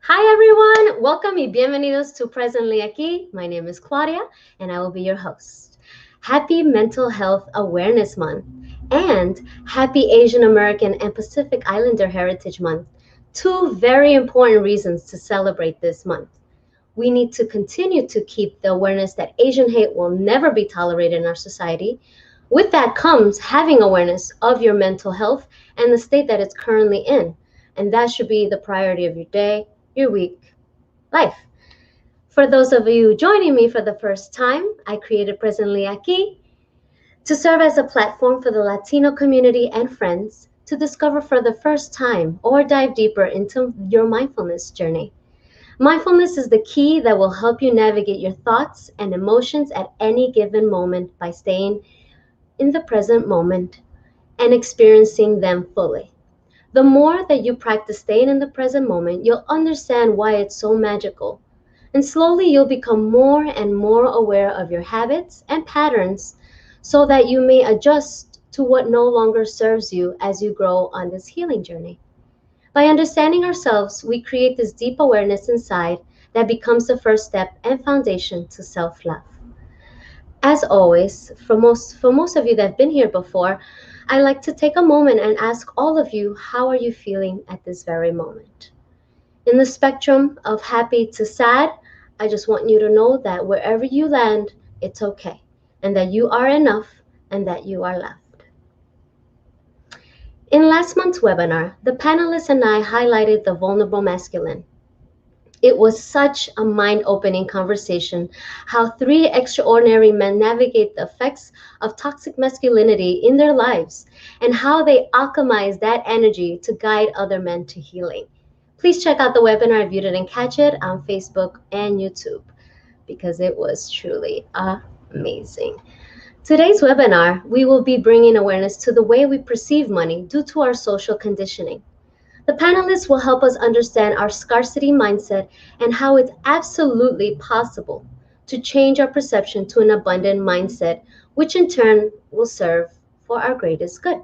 Hi everyone, welcome y bienvenidos to Presently Aquí. My name is Claudia and I will be your host. Happy Mental Health Awareness Month and Happy Asian American and Pacific Islander Heritage Month. Two very important reasons to celebrate this month. We need to continue to keep the awareness that Asian hate will never be tolerated in our society. With that comes having awareness of your mental health and the state that it's currently in. And that should be the priority of your day, your week, life. For those of you joining me for the first time, I created Presently Aquí to serve as a platform for the Latino community and friends to discover for the first time or dive deeper into your mindfulness journey. Mindfulness is the key that will help you navigate your thoughts and emotions at any given moment by staying in the present moment and experiencing them fully. The more that you practice staying in the present moment, you'll understand why it's so magical. And slowly you'll become more and more aware of your habits and patterns so that you may adjust to what no longer serves you as you grow on this healing journey. By understanding ourselves, we create this deep awareness inside that becomes the first step and foundation to self-love. As always, for most of you that have been here before, I like to take a moment and ask all of you, how are you feeling at this very moment? In the spectrum of happy to sad, I just want you to know that wherever you land, it's okay, and that you are enough and that you are loved. In last month's webinar, the panelists and I highlighted the vulnerable masculine. It was such a mind-opening conversation how three extraordinary men navigate the effects of toxic masculinity in their lives and how they alchemize that energy to guide other men to healing. Please check out the webinar if you didn't catch it on Facebook and YouTube because it was truly amazing. Today's webinar, we will be bringing awareness to the way we perceive money due to our social conditioning. The panelists will help us understand our scarcity mindset and how it's absolutely possible to change our perception to an abundant mindset, which in turn will serve for our greatest good.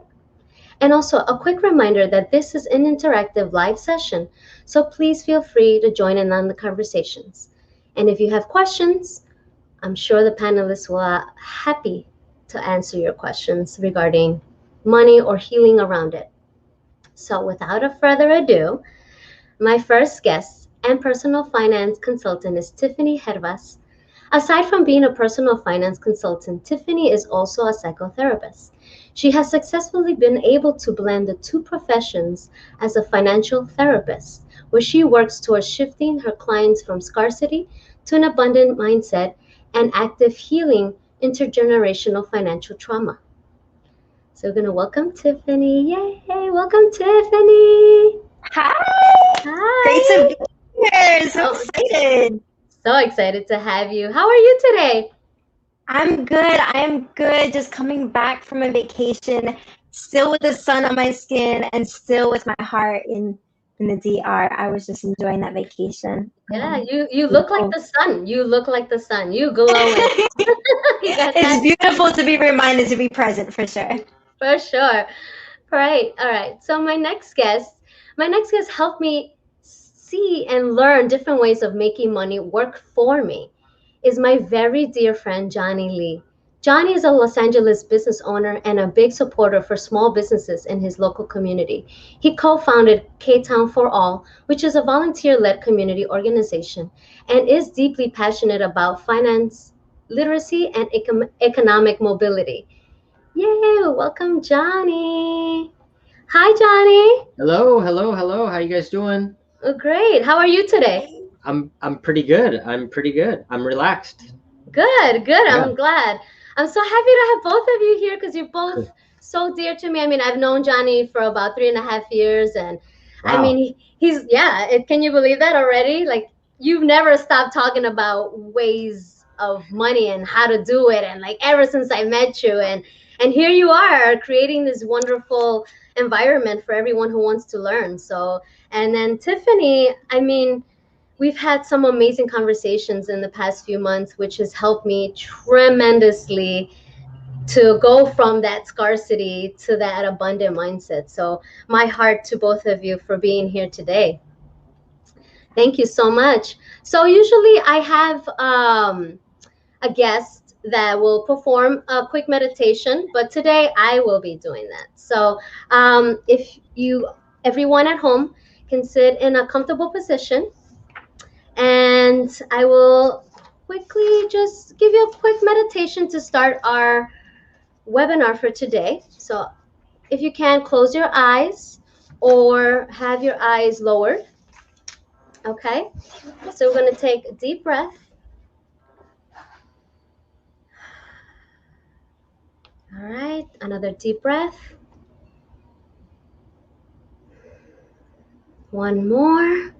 And also a quick reminder that this is an interactive live session, so please feel free to join in on the conversations. And if you have questions, I'm sure the panelists will be happy to answer your questions regarding money or healing around it. So without a further ado, my first guest and personal finance consultant is Tiffany Hervas. Aside from being a personal finance consultant, Tiffany is also a psychotherapist. She has successfully been able to blend the two professions as a financial therapist, where she works towards shifting her clients from scarcity to an abundant mindset and active healing intergenerational financial trauma. So we're going to welcome Tiffany. Yay! Welcome, Tiffany. Hi! Great Hi. to be here. So excited. So excited to have you. How are you today? I'm good. I am good. Just coming back from a vacation, still with the sun on my skin and still with my heart in the DR. I was just enjoying that vacation. Yeah, you look like the sun. You look like the sun. You glowing. You got It's that beautiful to be reminded to be present for sure. for sure. Right. All right. So my next guest helped me see and learn different ways of making money work for me. Is my very dear friend Johnny Lee. Johnny is a Los Angeles business owner and a big supporter for small businesses in his local community. He co-founded K-Town for All, which is a volunteer-led community organization, and is deeply passionate about finance literacy and economic mobility. Yay! Welcome, Johnny. Hi, Johnny. Hello, hello, hello. How you guys doing? Oh, great. How are you today? I'm pretty good. I'm relaxed. Good, good. Yeah. I'm glad. I'm so happy to have both of you here because you're both so dear to me. I mean, I've known Johnny for about 3.5 years, and I Wow. mean, can you believe that already? Like, you've never stopped talking about ways of money and how to do it, and like ever since I met you, and here you are creating this wonderful environment for everyone who wants to learn. So, and then Tiffany, I mean, we've had some amazing conversations in the past few months, which has helped me tremendously to go from that scarcity to that abundant mindset. So my heart to both of you for being here today. Thank you so much. So usually I have a guest that will perform a quick meditation, but today I will be doing that. So if you, everyone at home, can sit in a comfortable position, and I will quickly just give you a quick meditation to start our webinar for today. So if you can, close your eyes or have your eyes lowered. Okay, so we're going to take a deep breath. All right, another deep breath. One more.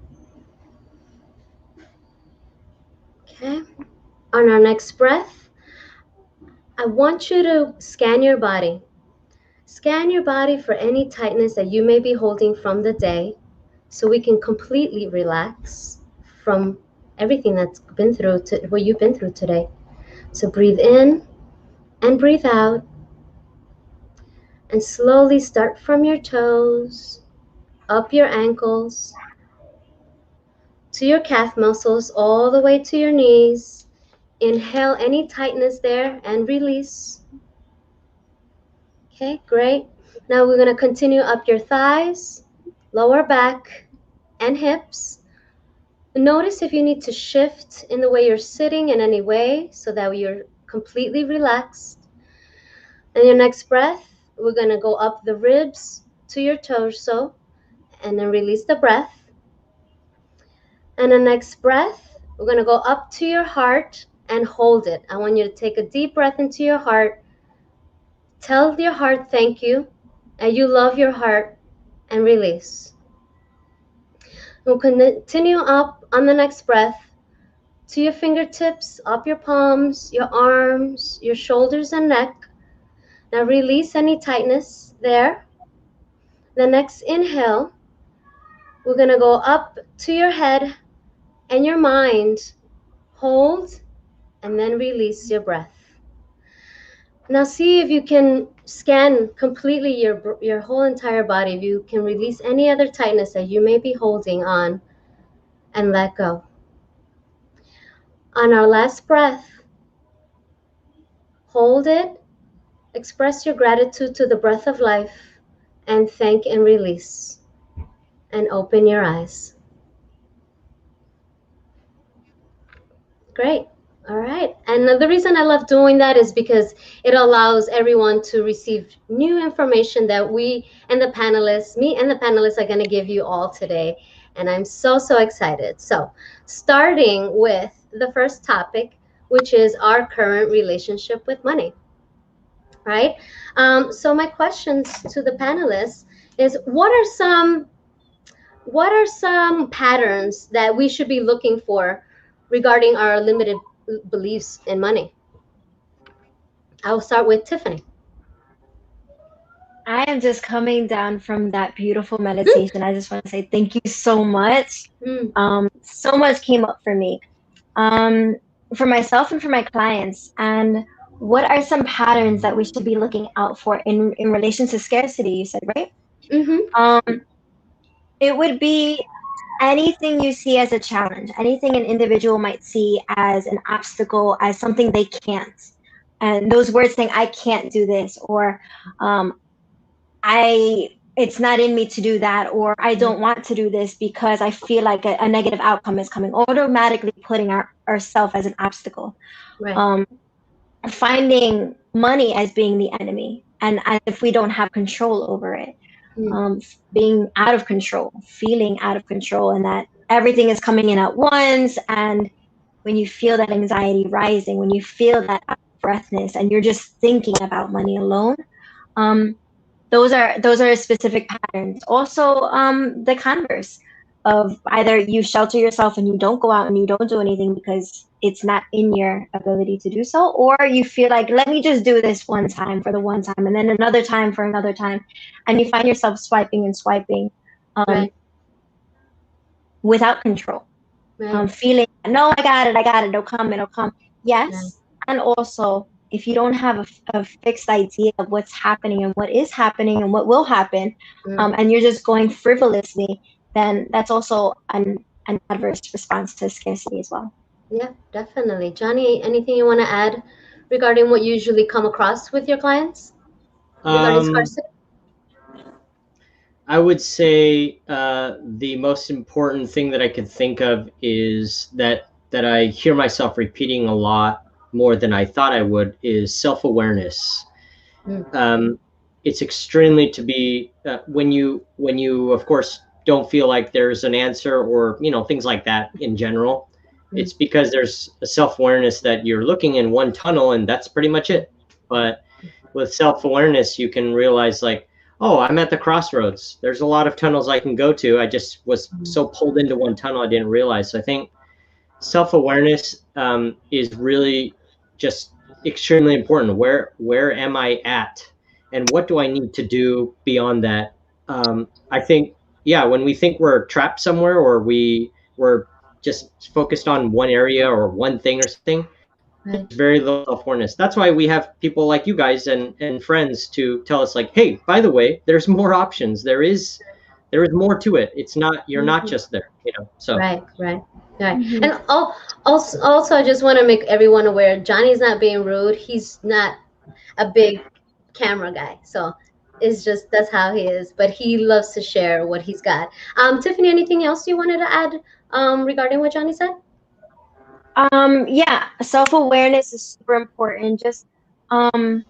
Okay, on our next breath, I want you to scan your body. Scan your body for any tightness that you may be holding from the day, so we can completely relax from everything that's been through, what you've been through today. So breathe in and breathe out, and slowly start from your toes, up your ankles, to your calf muscles, all the way to your knees. Inhale any tightness there and release. Okay, great. Now we're going to continue up your thighs, lower back, and hips. Notice if you need to shift in the way you're sitting in any way so that you're completely relaxed. And your next breath, we're going to go up the ribs to your torso and then release the breath. And the next breath, we're going to go up to your heart and hold it. I want you to take a deep breath into your heart. Tell your heart thank you, and you love your heart, and release. We'll continue up on the next breath to your fingertips, up your palms, your arms, your shoulders and neck. Now release any tightness there. The next inhale, we're going to go up to your head and your mind. Hold and then release your breath. Now see if you can scan completely your whole entire body. If you can release any other tightness that you may be holding on and let go. On our last breath, hold it, express your gratitude to the breath of life, and thank and release. And open your eyes. Great. All right. And the reason I love doing that is because it allows everyone to receive new information that me and the panelists are going to give you all today. And I'm so excited. So starting with the first topic, which is our current relationship with money. Right? So my questions to the panelists is, what are some patterns that we should be looking for regarding our limited beliefs in money? I'll start with Tiffany. I am just coming down from that beautiful meditation. I just want to say thank you so much. So much came up for me, for myself and for my clients. And what are some patterns that we should be looking out for in relation to scarcity? You said, right? It would be anything you see as a challenge, anything an individual might see as an obstacle, as something they can't. And those words saying, I can't do this, or it's not in me to do that, or I don't want to do this because I feel like a negative outcome is coming, automatically putting ourselves as an obstacle. Right. Finding money as being the enemy, and as if we don't have control over it. Being out of control, feeling out of control, and that everything is coming in at once. And when you feel that anxiety rising, when you feel that breathness, and you're just thinking about money alone, those are specific patterns. Also, the converse of either you shelter yourself and you don't go out and you don't do anything because it's not in your ability to do so, or you feel like, let me just do this one time for the one time, and then another time for another time, and you find yourself swiping and swiping, Right. without control. Right. Feeling, no, I got it, it'll come. Yes. And also, if you don't have a fixed idea of what's happening and what is happening and what will happen, and you're just going frivolously, then that's also an adverse response to scarcity as well. Yeah, definitely. Johnny, anything you want to add regarding what you usually come across with your clients regarding Um, scarcity? I would say the most important thing that I could think of is that I hear myself repeating a lot more than I thought I would is self-awareness. Mm, Um, it's extremely to be when you of course don't feel like there's an answer or things like that in general. mm, It's because there's a self-awareness that you're looking in one tunnel and that's pretty much it. But with self-awareness, you can realize like, oh, I'm at the crossroads. There's a lot of tunnels I can go to. I just was mm. so pulled into one tunnel I didn't realize. So I think self-awareness is really just extremely important. Where am I at, and what do I need to do beyond that? I think, yeah, when we think we're trapped somewhere or we're just focused on one area or one thing or something, Right. there's very little self-awareness. That's why we have people like you guys and friends to tell us like, hey, by the way, there's more options. There is more to it. It's not, you're not Mhm. just there, so. Right, right, right. Mm-hmm. And also, I just want to make everyone aware. Johnny's not being rude. He's not a big camera guy, so it's just that's how he is. But he loves to share what he's got. Tiffany, anything else you wanted to add regarding what Johnny said? Yeah, self-awareness is super important. Just um,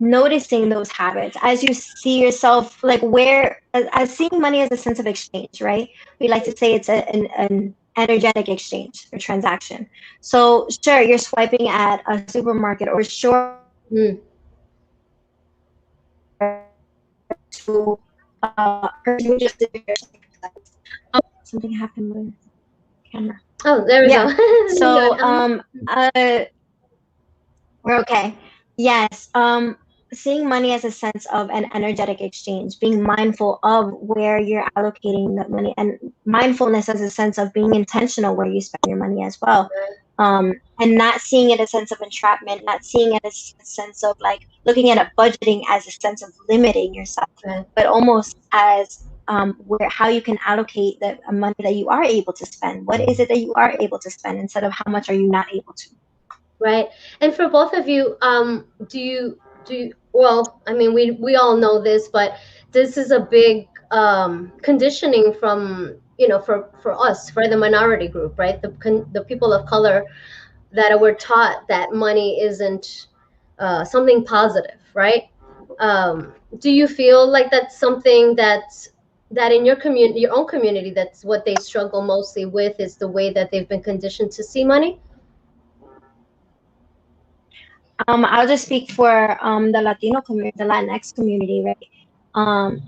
noticing those habits as you see yourself, like where, as seeing money as a sense of exchange, right? We like to say it's an energetic exchange or transaction. So sure, you're swiping at a supermarket, or sure, Mm. to person who just did your something happened with camera. Oh, there we go. Yeah. You got So it. Uh-huh. we're okay. Yes. Seeing money as a sense of an energetic exchange, being mindful of where you're allocating that money, and mindfulness as a sense of being intentional where you spend your money as well. And not seeing it as a sense of entrapment, not seeing it as a sense of like looking at a budgeting as a sense of limiting yourself, Right. but almost as where how you can allocate the money that you are able to spend. What is it that you are able to spend instead of how much are you not able to? Right. And for both of you, well, I mean, we all know this, but this is a big conditioning from, for us, for the minority group, right? The people of color that were taught that money isn't something positive, right? Do you feel like that's something that in your community, your own community, that's what they struggle mostly with, is the way that they've been conditioned to see money? I'll just speak for the Latino community, the Latinx community, right? Um,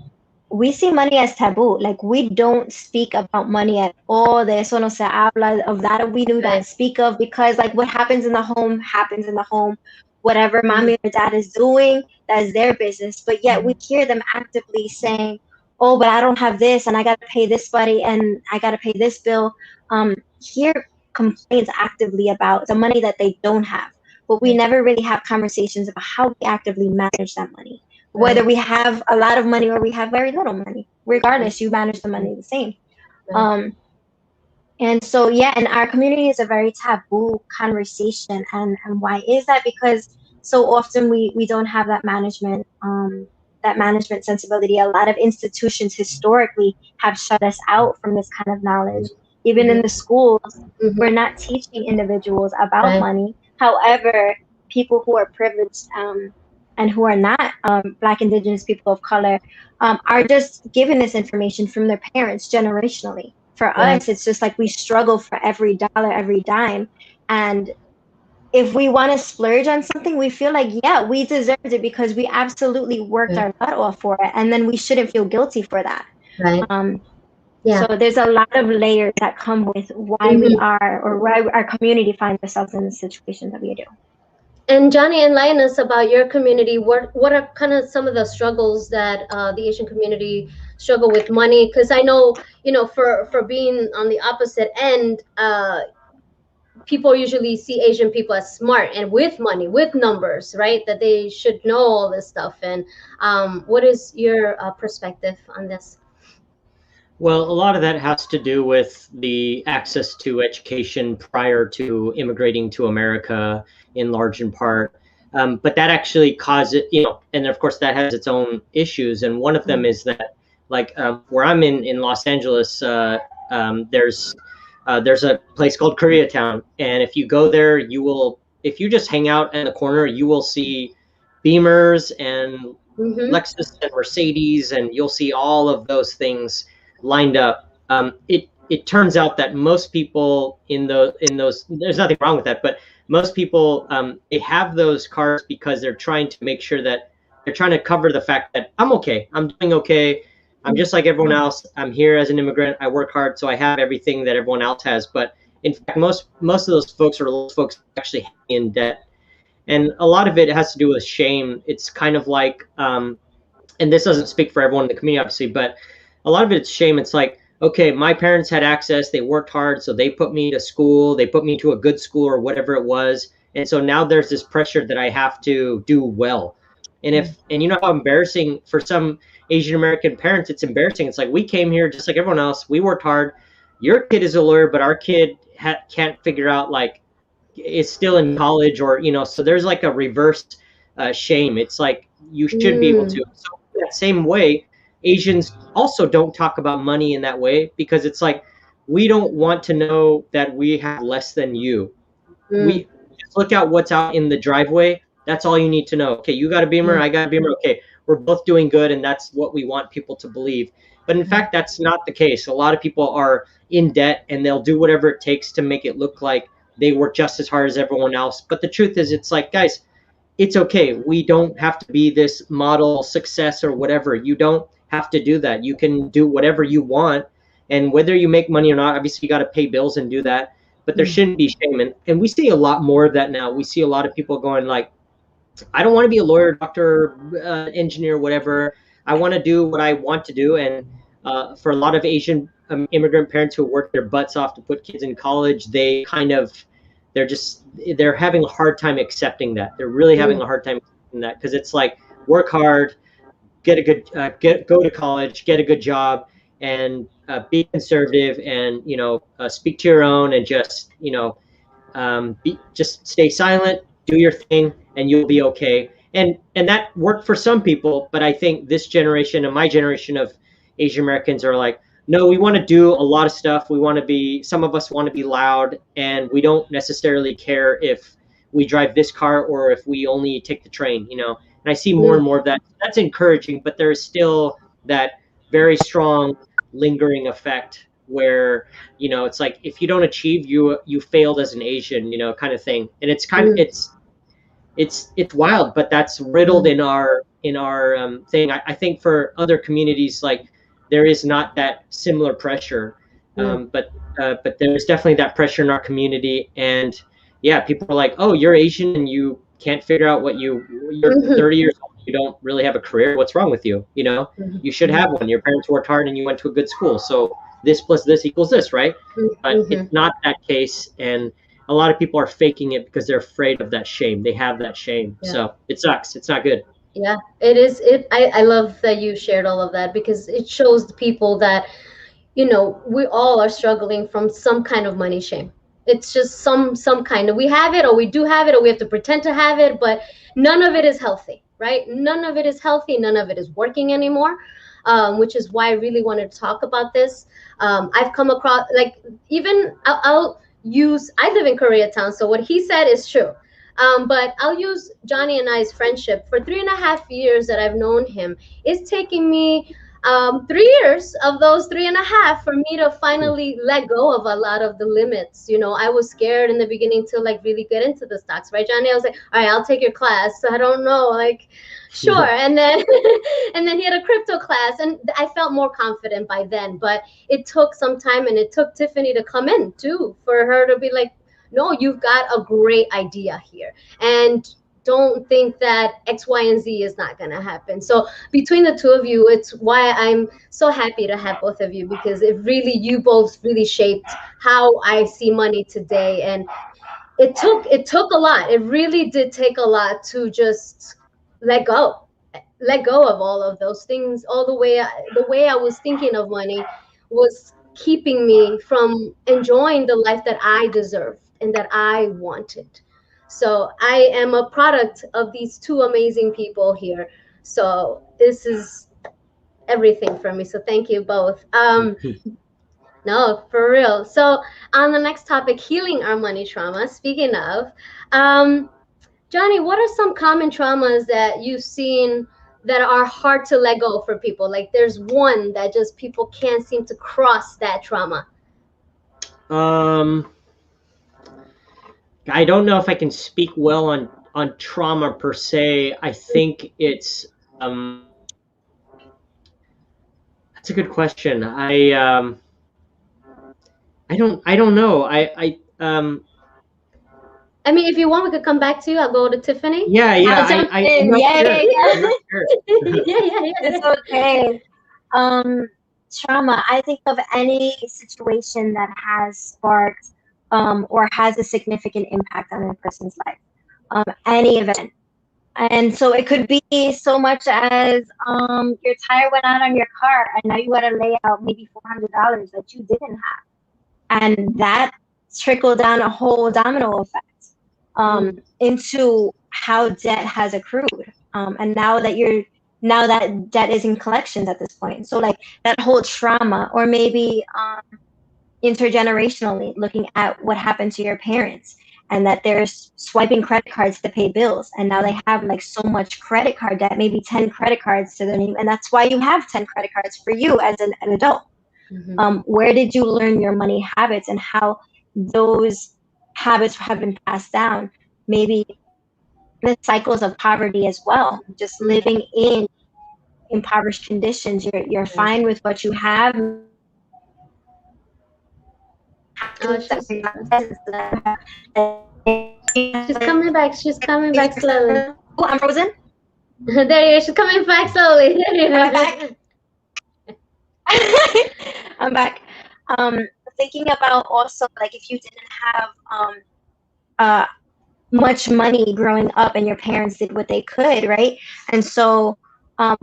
we see money as taboo. Like we don't speak about money at all. De eso no se habla. Of that we do Right. not speak of, because like what happens in the home happens in the home. Whatever Mhm. mommy or dad is doing, that is their business. But yet we hear them actively saying, "Oh, but I don't have this, and I got to pay this buddy, and I got to pay this bill." Hear complaints actively about the money that they don't have, but we Right. never really have conversations about how we actively manage that money. Whether Right. we have a lot of money or we have very little money, Right. regardless, you manage the money the same. Right. Um, and so, yeah, and our community is a very taboo conversation. And why is that? Because so often we don't have that management sensibility. A lot of institutions historically have shut us out from this kind of knowledge. Even in the Mhm. schools, we're Mhm. not teaching individuals about Right. money. However, people who are privileged and who are not Black, Indigenous, people of color are just given this information from their parents generationally. For Right. us, it's just like we struggle for every dollar, every dime. And if we want to splurge on something, we feel like, yeah, we deserved it because we absolutely worked Right. our butt off for it. And then we shouldn't feel guilty for that. Right. Um, so Yeah. there's a lot of layers that come with why we Mhm. are, or why our community finds ourselves in the situation that we do. And Johnny, enlighten us about your community. What are kind of some of the struggles that the Asian community struggle with money? Because I know, for being on the opposite end, people usually see Asian people as smart and with money, with numbers, right? That they should know all this stuff. And what is your perspective on this? Well, a lot of that has to do with the access to education prior to immigrating to America, in large in part. But that actually causes, and of course that has its own issues. And one of them is that, like where I'm in Los Angeles, there's a place called Koreatown, and if you go there, if you just hang out in the corner, you will see Beamers and Mm-hmm. Lexus and Mercedes, and you'll see all of those things lined up. It turns out that most people in those, there's nothing wrong with that, but most people, they have those cars because they're trying to make sure that they're trying to cover the fact that I'm okay, I'm doing okay, I'm just like everyone else. I'm here as an immigrant. I work hard, so I have everything that everyone else has. But in fact, most of those folks are those folks actually in debt, and a lot of it has to do with shame. It's kind of like, and this doesn't speak for everyone in the community, obviously, but a lot of it's shame. It's like, okay, my parents had access, they worked hard, so they put me to school, they put me to a good school or whatever it was. And so now there's this pressure that I have to do well. And you know how embarrassing for some Asian American parents, it's embarrassing. It's like, we came here just like everyone else, we worked hard. Your kid is a lawyer, but our kid can't figure out, like, is still in college, or so there's like a reverse shame. It's like you should be able Mm. to. So that same way, Asians also don't talk about money in that way, because it's like, we don't want to know that we have less than you. Mm. We just look at what's out in the driveway. That's all you need to know. Okay, you got a Beamer, Mm. I got a Beamer. Okay, we're both doing good, and that's what we want people to believe. But in fact, that's not the case. A lot of people are in debt, and they'll do whatever it takes to make it look like they work just as hard as everyone else. But the truth is, it's like, guys, it's okay. We don't have to be this model success or whatever. You don't have to do that. You can do whatever you want. And whether you make money or not, obviously you got to pay bills and do that. But there shouldn't be shame. And we see a lot more of that now. We see a lot of people going like, I don't want to be a lawyer, doctor, engineer, whatever. I want to do what I want to do. And for a lot of Asian immigrant parents who work their butts off to put kids in college, they're having a hard time accepting that. They're really having Mm. a hard time accepting that, because it's like, work hard, get a good go to college, get a good job, and be conservative, and speak to your own, and just just stay silent, do your thing, and you'll be okay. And that worked for some people, but I think this generation and my generation of Asian Americans are like, no, we want to do a lot of stuff. We want to be, some of us want to be loud, and we don't necessarily care if we drive this car or if we only take the train. And I see more Mm. and more of that. That's encouraging, but there is still that very strong lingering effect where it's like, if you don't achieve, you failed as an Asian, kind of thing. And it's kind of, Mm. it's wild, but that's riddled Mm. in our thing. I think for other communities, like, there is not that similar pressure, Mm. but there's definitely that pressure in our community. And yeah, people are like, oh, you're Asian and you can't figure out you're Mhm. 30 years old, you don't really have a career, what's wrong with you? Mhm. You should have one. Your parents worked hard and you went to a good school, so this plus this equals this, right? But it's Mhm. not that case. And a lot of people are faking it because they're afraid of that shame. They have that shame. Yeah. So it sucks. It's not good. Yeah, it is. I love that you shared all of that because it shows the people that, we all are struggling from some kind of money shame. It's just some kind of, we have it or we do have it or we have to pretend to have it, but none of it is healthy, right? None of it is healthy. None of it is working anymore. Which is why I really wanted to talk about this. I've come across, like, even I'll use, I live in Koreatown, so what he said is true. But I'll use Johnny and I's friendship. For 3.5 years that I've known him, it's taking me 3 years of those 3.5 for me to finally let go of a lot of the limits. I was scared in the beginning to like really get into the stocks, right, Johnny? I was like, all right, I'll take your class. So I don't know, like, sure. And then and then he had a crypto class, and I felt more confident by then. But it took some time, and it took Tiffany to come in too, for her to be like, no, you've got a great idea here, and don't think that X, Y, and Z is not going to happen. So between the two of you, it's why I'm so happy to have both of you, because you both really shaped how I see money today. And it took a lot. It really did take a lot to just let go let go of all of those things. All the way I was thinking of money was keeping me from enjoying the life that I deserved and that I wanted. So I am a product of these two amazing people here. So this is everything for me. So thank you both. No, for real. So on the next topic, healing our money trauma. Speaking of, um, Johnny, what are some common traumas that you've seen that are hard to let go for people? Like there's one that just people can't seem to cross that trauma. Um, I don't know if I can speak well on trauma per se. I think it's that's a good question. I don't know. I mean, if you want, we could come back to you. I'll go to Tiffany. Yeah, I'll jump I'm in. not Yeah, sure. yeah, I'm yeah. not sure. It's okay. Trauma. I think of any situation that has sparked or has a significant impact on a person's life. Any event. And so it could be so much as your tire went out on your car and now you got to lay out maybe $400 that you didn't have. And that trickled down a whole domino effect into how debt has accrued. And now that debt is in collections at this point. So like that whole trauma, or maybe intergenerationally looking at what happened to your parents, and that they're swiping credit cards to pay bills, and now they have like so much credit card debt, maybe 10 credit cards to their name, and that's why you have 10 credit cards for you as an adult. Where did you learn your money habits and how those habits have been passed down? Maybe the cycles of poverty as well, just living in impoverished conditions. You're fine with what you have. Oh, she's coming back. She's coming back slowly. Oh, I'm frozen. There you go. She's coming back slowly. There you Am I back? I'm back. Thinking about also like if you didn't have much money growing up and your parents did what they could, right? And so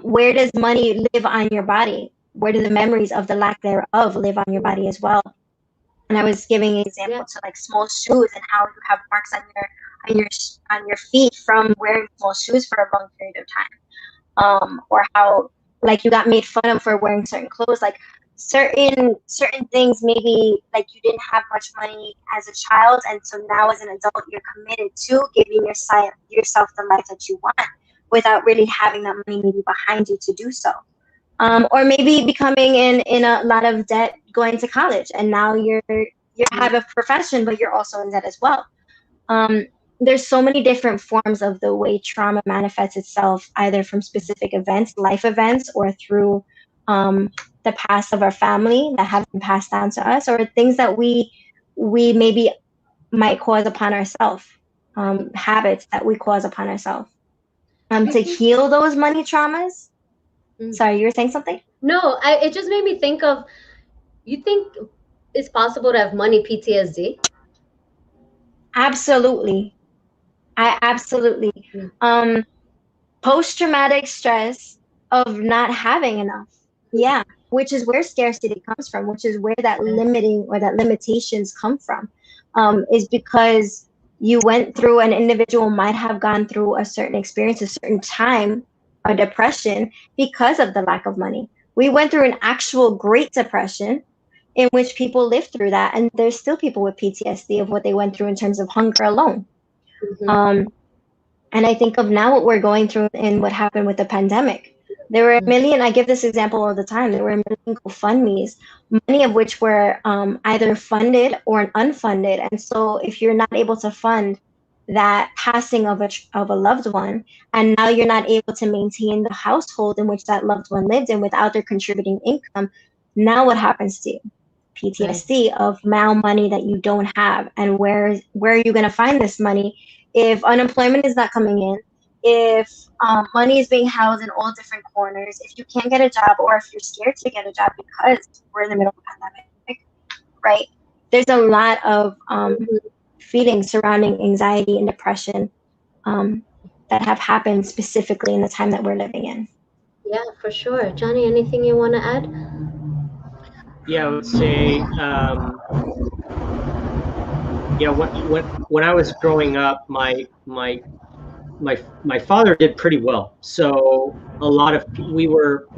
where does money live on your body? Where do the memories of the lack thereof live on your body as well? And I was giving an example to like small shoes and how you have marks on your feet from wearing small shoes for a long period of time, or how like you got made fun of for wearing certain clothes, like certain things. Maybe like you didn't have much money as a child, and so now as an adult you're committed to giving yourself the life that you want without really having that money maybe behind you to do so. Or maybe becoming in a lot of debt going to college, and now you have a profession but you're also in debt as well. There's so many different forms of the way trauma manifests itself, either from specific events, life events, or through the past of our family that have been passed down to us, or things that we maybe might cause upon ourselves, habits that we cause upon ourselves. To heal those money traumas. Sorry, you were saying something? No, it just made me think of, you think it's possible to have money PTSD? Absolutely. I absolutely. Post-traumatic stress of not having enough. Yeah, which is where scarcity comes from, which is where that limiting or that limitations come from, is because you went through, an individual might have gone through a certain experience, a certain time, a depression, because of the lack of money. We went through an actual Great Depression in which people lived through that, and there's still people with PTSD of what they went through in terms of hunger alone. And I think of now what we're going through and what happened with the pandemic. There were a million, I give this example all the time, there were a million GoFundMes, many of which were either funded or unfunded. And so if you're not able to fund that passing of a loved one, and now you're not able to maintain the household in which that loved one lived in without their contributing income, now what happens to you? PTSD of now money that you don't have, and where are you going to find this money if unemployment is not coming in, if money is being held in all different corners, if you can't get a job, or if you're scared to get a job because we're in the middle of a pandemic, right? There's a lot of feelings surrounding anxiety and depression that have happened specifically in the time that we're living in. Yeah, for sure. Johnny, anything you want to add? yeah, I would say, yeah, when I was growing up, my father did pretty well. So a lot of we were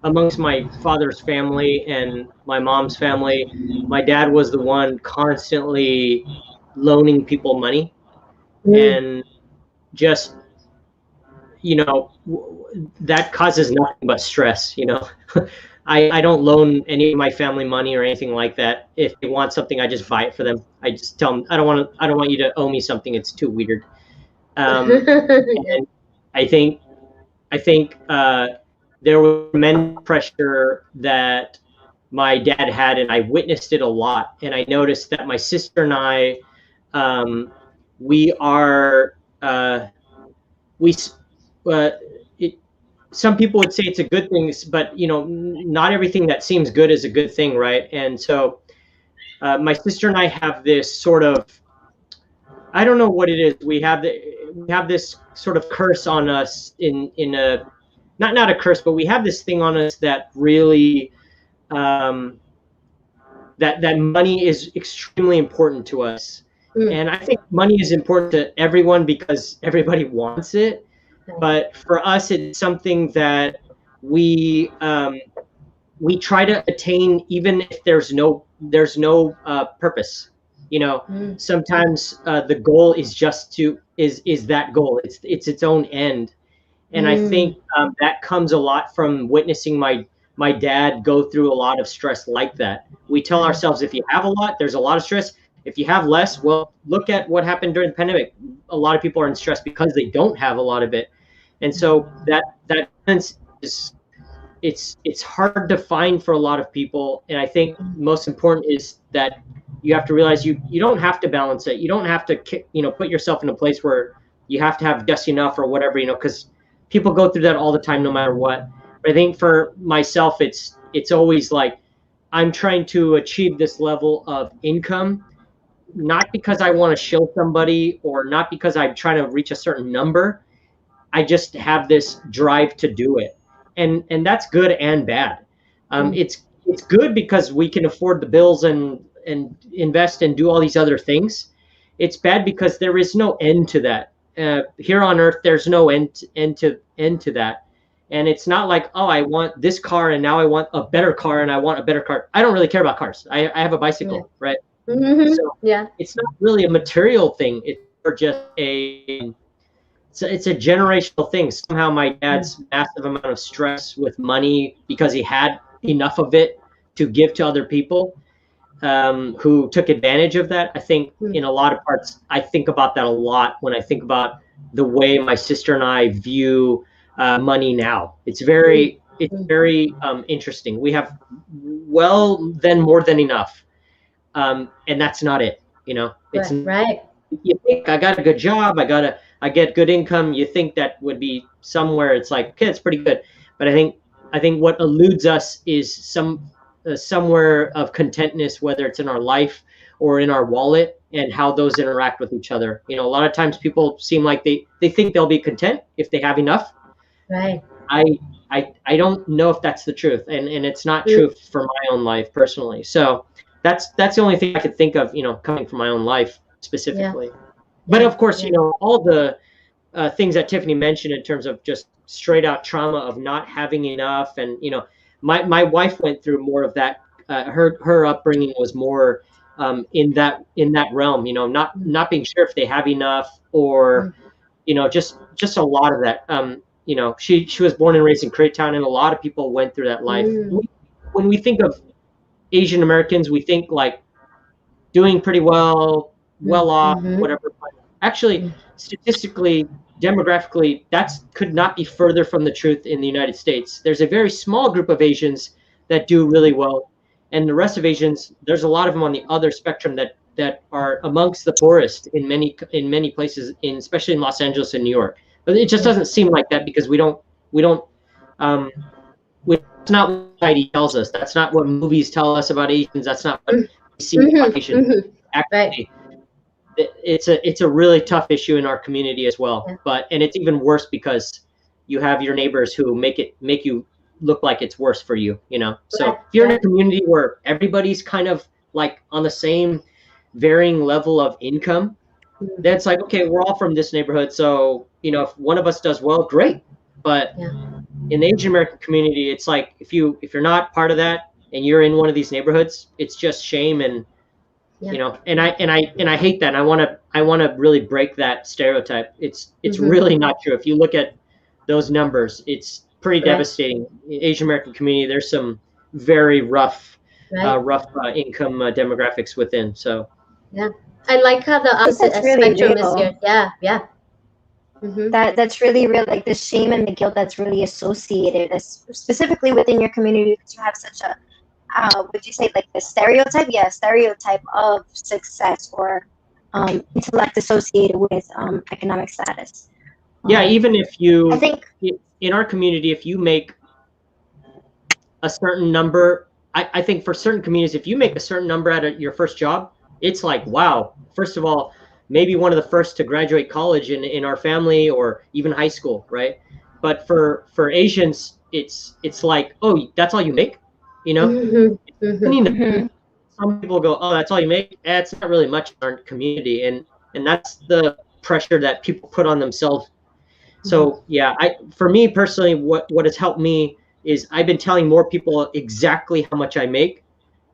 amongst my father's family and my mom's family. My dad was the one constantly loaning people money, Mm. and just, that causes nothing but stress. I don't loan any of my family money or anything like that. If they want something, I just buy it for them. I just tell them, I don't want you to owe me something. It's too weird. Um, Yeah. and I think there was tremendous pressure that my dad had, and I witnessed it a lot. And I noticed that my sister and I, um, we are we uh, it, some people would say it's a good thing, but not everything that seems good is a good thing, right? And so my sister and I have this sort of, I don't know what it is. We have this sort of curse on us in a, not a curse, but we have this thing on us that really, um, that money is extremely important to us. Mm. And I think money is important to everyone because everybody wants it. But for us, it's something that we um, we try to attain even if there's no purpose. Mm. Sometimes the goal is just is that goal. It's its own end. And I Mm. think that comes a lot from witnessing my dad go through a lot of stress like that. We tell Right. ourselves, if you have a lot, there's a lot of stress. If you have less, well, look at what happened during the pandemic. A lot of people are in stress because they don't have a lot of it. And so that sense is, it's hard to find for a lot of people. And I think most important is that you have to realize you don't have to balance it. You don't have to put yourself in a place where you have to have just enough or whatever, because people go through that all the time no matter what. But I think for myself, it's always like I'm trying to achieve this level of income, not because I want to show somebody or not because I'm trying to reach a certain number. I just have this drive to do it, and that's good and bad. Mm. It's good because we can afford the bills and invest and do all these other things. It's bad because there is no end to that. Here on Earth, there's no end to that. And it's not like, oh, I want this car and now I want a better car and I want a better car. I don't really care about cars. I have a Yeah. bicycle, right? Hmm. So Yeah. it's not really a material thing. It's more just it's a generational thing. Somehow my Mm. dad's massive amount of stress with money because he had enough of it to give to other people, who took advantage of that. I think Mm. in a lot of parts, I think about that a lot when I think about the way my sister and I view money now. Mm. It's Mm. very interesting. We have well then more than enough, and that's not it. It's Right. Right. you think I got a good job, I get good income. You think that would be somewhere. It's like, okay, it's pretty good. But I think what eludes us is somewhere of contentness, whether it's in our life or in our wallet, and how those interact with each other. A lot of times people seem like they think they'll be content if they have enough. Right. I I don't know if that's the truth, and it's not Mm. true for my own life personally. So that's the only thing I could think of, coming from my own life Yeah. specifically. But Yeah. of course, Yeah. all the things that Tiffany mentioned in terms of just straight out trauma of not having enough, and my wife went through more of that. Her upbringing was more in that realm. Mm. Not being sure if they have enough, or Mm. just a lot of that. She was born and raised in Koreatown, and a lot of people went through that life. Mm. When we think of Asian Americans, we think like doing pretty Mm. well off, Mhm. whatever. But actually, Mm. statistically, demographically, that's could not be further from the truth in the United States. There's a very small group of Asians that do really well, and the rest of Asians, there's a lot of them on the other spectrum that are amongst the poorest in many places, especially in Los Angeles and New York. But it just Yeah. doesn't seem like that because we don't um, that's not what society tells us. That's not what movies tell us about Asians. That's not what Mm. we see about Mhm. Asians. Mhm. Right. Actually, it's a really tough issue in our community as well. Yeah. And it's even worse because you have your neighbors who make you look like it's worse for you, you know? So Right, if you're in a right. community where everybody's kind of like on the same varying level of income, Mm, then it's like, okay, we're all from this neighborhood. So, you know, if one of us does well, great. But yeah, in the Asian American community, it's like if you're not part of that and you're in one of these neighborhoods, it's just shame. And yeah. you know, and I hate that. I want to really break that stereotype. It's Hmm. really not true. If you look at those numbers, it's pretty Right, devastating. Asian American community, there's some very right. rough income demographics within. So Yeah. I like how the I think opposite that's really spectrum is real. here. Yeah, yeah. Hmm. That's really real, like the shame and the guilt that's really associated, specifically within your community, because you have such a would you say like the stereotype? Yeah, stereotype of success or intellect associated with economic status. yeah, even if I you think in our community, if you make a certain number, I think for certain communities, if you make a certain number at your first job, it's like, wow, first of all, maybe one of the first to graduate college in our family or even high school, right? But for Asians, it's like, oh, that's all you make, you know? Hmm. Hmm. You know, mhm, some people go, oh, that's all you make. It's not really much in our community, and that's the pressure that people put on themselves. So yeah, for me personally, what has helped me is I've been telling more people exactly how much I make,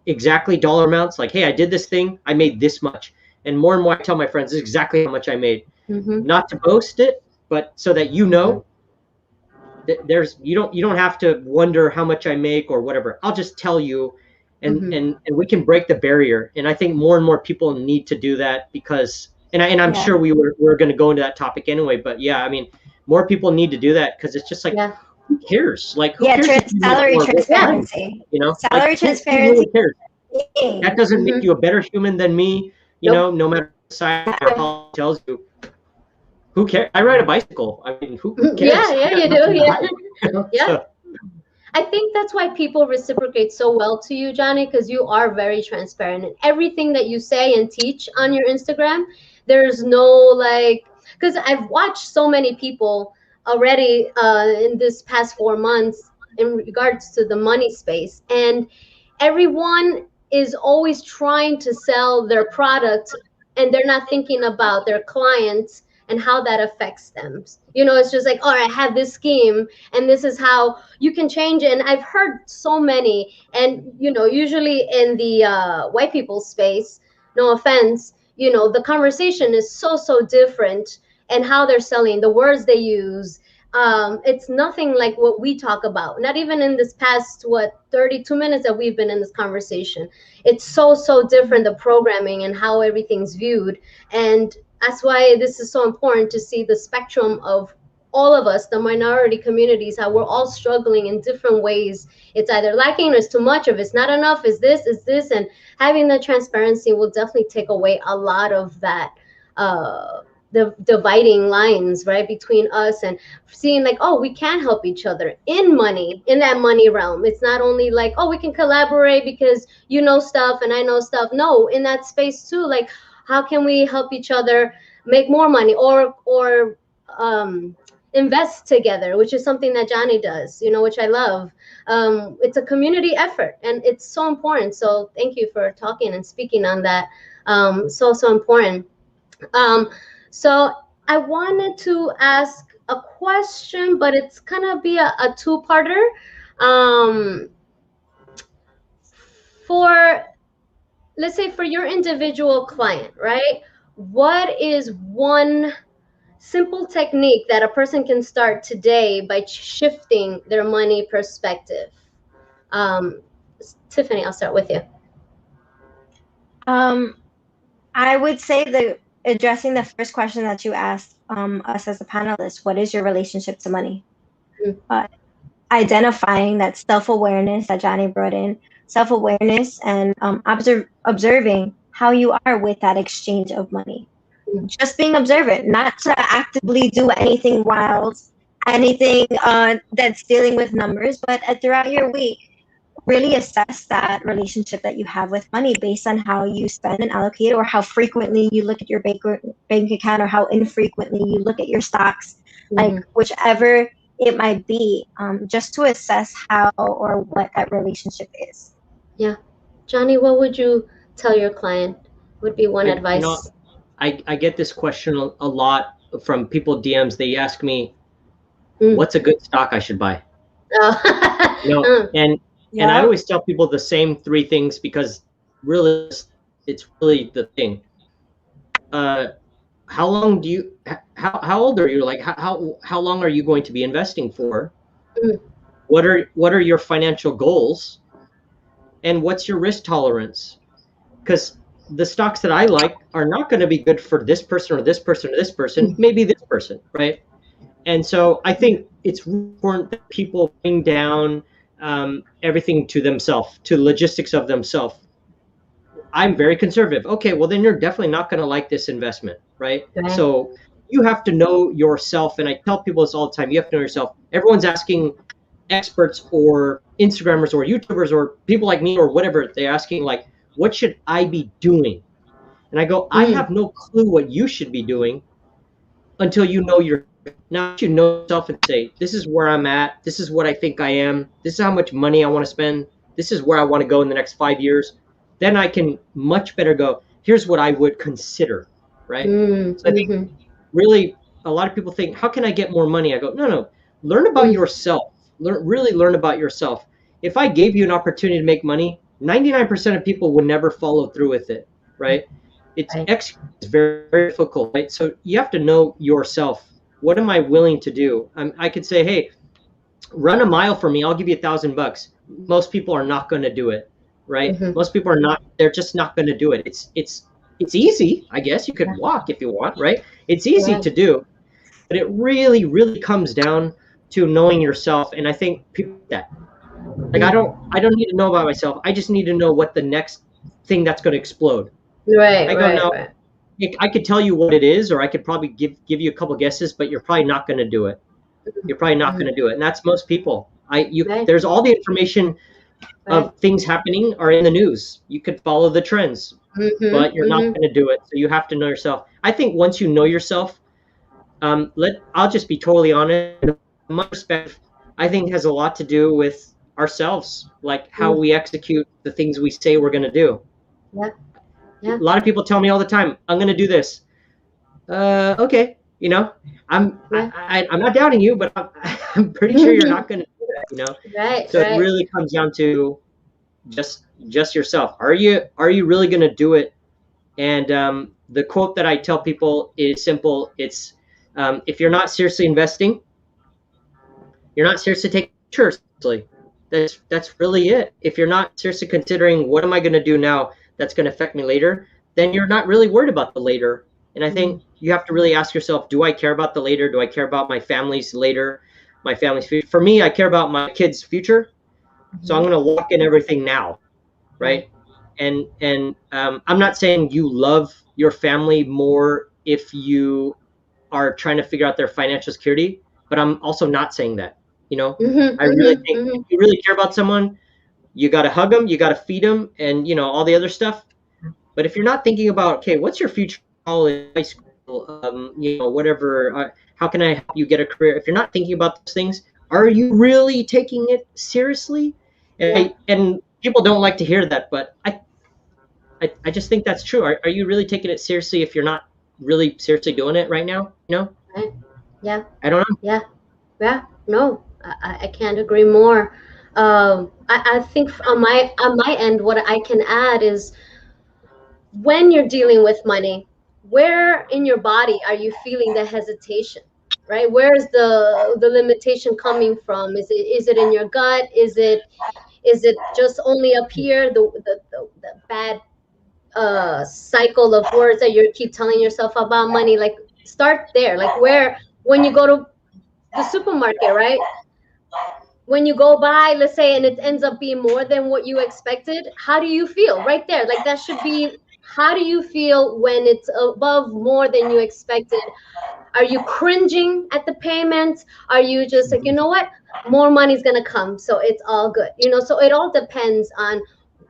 exactly dollar amounts. Like, hey, I did this thing, I made this much, and more I tell my friends this is exactly how much I made. Hmm. Not to boast it, but so that you know that you don't have to wonder how much I make or whatever. I'll just tell you, and Hmm. and we can break the barrier. And I think more and more people need to do that because, I'm yeah, sure we're going to go into that topic anyway. But yeah, I mean, more people need to do that because it's just like, Yeah, who cares? Like, who yeah, cares if you make salary more? We're yeah. fine. transparency, You know, like salary who transparency. really cares? That doesn't make Hmm. you a better human than me. You Nope. know, no matter what society or politics tells you. Who cares? I ride a bicycle. I mean, who Yeah, cares? I yeah, got you nothing do. to Yeah, hide. You know? yeah. So I think that's why people reciprocate so well to you, Johnny, because you are very transparent in everything that you say and teach on your Instagram. There's no like, because I've watched so many people already in this past 4 months in regards to the money space, and everyone is always trying to sell their product and they're not thinking about their clients and how that affects them. You know, it's just like, all right, I have this scheme and this is how you can change it. And I've heard so many, and you know, usually in the white people space, no offense, you know, the conversation is so different, and how they're selling, the words they use, it's nothing like what we talk about. Not even in this past 32 minutes that we've been in this conversation. It's so different, the programming and how everything's viewed. And that's why this is so important to see the spectrum of all of us, the minority communities, how we're all struggling in different ways. It's either lacking or it's too much, if it's not enough, is this. And having the transparency will definitely take away a lot of that, the dividing lines, right, between us, and seeing like, oh, we can help each other in money, in that money realm. It's not only like, oh, we can collaborate because you know stuff and I know stuff. No, in that space too, like, how can we help each other make more money, or invest together, which is something that Johnny does, you know, which I love. It's a community effort and it's so important. So thank you for talking and speaking on that. So important. um, so I wanted to ask a question, but it's gonna be a two-parter. Um, for, let's say, for your individual client, right? What is one simple technique that a person can start today by shifting their money perspective? Um, Tiffany, I'll start with you. Um, I would say that addressing the first question that you asked us as a panelist, what is your relationship to money? Mm, Uh, Identifying that self-awareness that Johnny brought in, self-awareness and observing how you are with that exchange of money. mm, Just being observant, not to actively do anything wild, anything that's dealing with numbers, but throughout your week, really assess that relationship that you have with money based on how you spend and allocate, or how frequently you look at your bank account, or how infrequently you look at your stocks. Like mhm, whichever it might be, just to assess how or what that relationship is. Yeah. Johnny, what would you tell your client would be one advice? I get this question a lot from people DMs. They ask me, Mm. what's a good stock I should buy? Oh. And I always tell people the same three things, because really it's really the thing. How long do you how old are you? Like how long are you going to be investing for? Mm. What are your financial goals? And what's your risk tolerance? Because the stocks that I like are not going to be good for this person or this person or this person, maybe this person, right? And so I think it's important that people bring down everything to themselves, to logistics of themselves. I'm very conservative. Okay, well then you're definitely not going to like this investment, right? Right. So you have to know yourself, and I tell people this all the time. You have to know yourself. Everyone's asking experts or Instagrammers or YouTubers or people like me or whatever. They're asking like, what should I be doing? And I go, I have no clue what you should be doing until you know your. Now you know yourself and say, this is where I'm at. This is what I think I am. This is how much money I want to spend. This is where I want to go in the next 5 years. Then I can much better go, here's what I would consider, right? So I think really a lot of people think, how can I get more money? I go, no, learn about yourself. Really learn about yourself. If I gave you an opportunity to make money, 99% of people would never follow through with it, right? It's very, very difficult, right? So you have to know yourself. What am I willing to do? I could say, hey, run a mile for me. I'll give you $1,000. Most people are not going to do it, right? Most people are not. They're just not going to do it. It's easy, I guess. You could walk if you want, right? It's easy to do, but it really, really comes down to knowing yourself. And I think people that like I don't need to know about myself. I just need to know what the next thing that's going to explode. Right. I go now. I could tell you what it is, or I could probably give you a couple guesses, but you're probably not going to do it. You're probably not going to do it, and that's most people. There's all the information of things happening are in the news. You could follow the trends, but you're not going to do it. So you have to know yourself. I think once you know yourself, I'll just be totally honest. My perspective, I think, has a lot to do with ourselves, like how we execute the things we say we're going to do. A lot of people tell me all the time, I'm going to do this. Okay. I'm not doubting you, but I'm pretty sure you're not going to do that, So it really comes down to just yourself. Are you really going to do it? And the quote that I tell people is simple. It's if you're not seriously investing, you're not seriously taking it seriously. That's really it. If you're not seriously considering what am I going to do now that's going to affect me later, then you're not really worried about the later. And I think you have to really ask yourself, do I care about the later? Do I care about my family's later, my family's future? For me, I care about my kids' future. So I'm going to lock in everything now, right? And I'm not saying you love your family more if you are trying to figure out their financial security, but I'm also not saying that. I really think if you really care about someone, you got to hug them, you got to feed them, and all the other stuff. But if you're not thinking about, okay, what's your future, college, high school, whatever, how can I help you get a career? If you're not thinking about those things, are you really taking it seriously? And people don't like to hear that, but I just think that's true. Are you really taking it seriously if you're not really seriously doing it right now? Yeah. I don't know. Yeah. No, I can't agree more. I think on my end, what I can add is when you're dealing with money, where in your body are you feeling the hesitation? Right? Where's the limitation coming from? Is it in your gut? Is it just only up here? The bad cycle of words that you keep telling yourself about money. Like start there. Like when you go to the supermarket, right? When you go by, let's say, and it ends up being more than what you expected, how do you feel right there? Like that should be, how do you feel when it's above more than you expected? Are you cringing at the payment? Are you just like, you know what, more money's gonna come, so it's all good? So it all depends on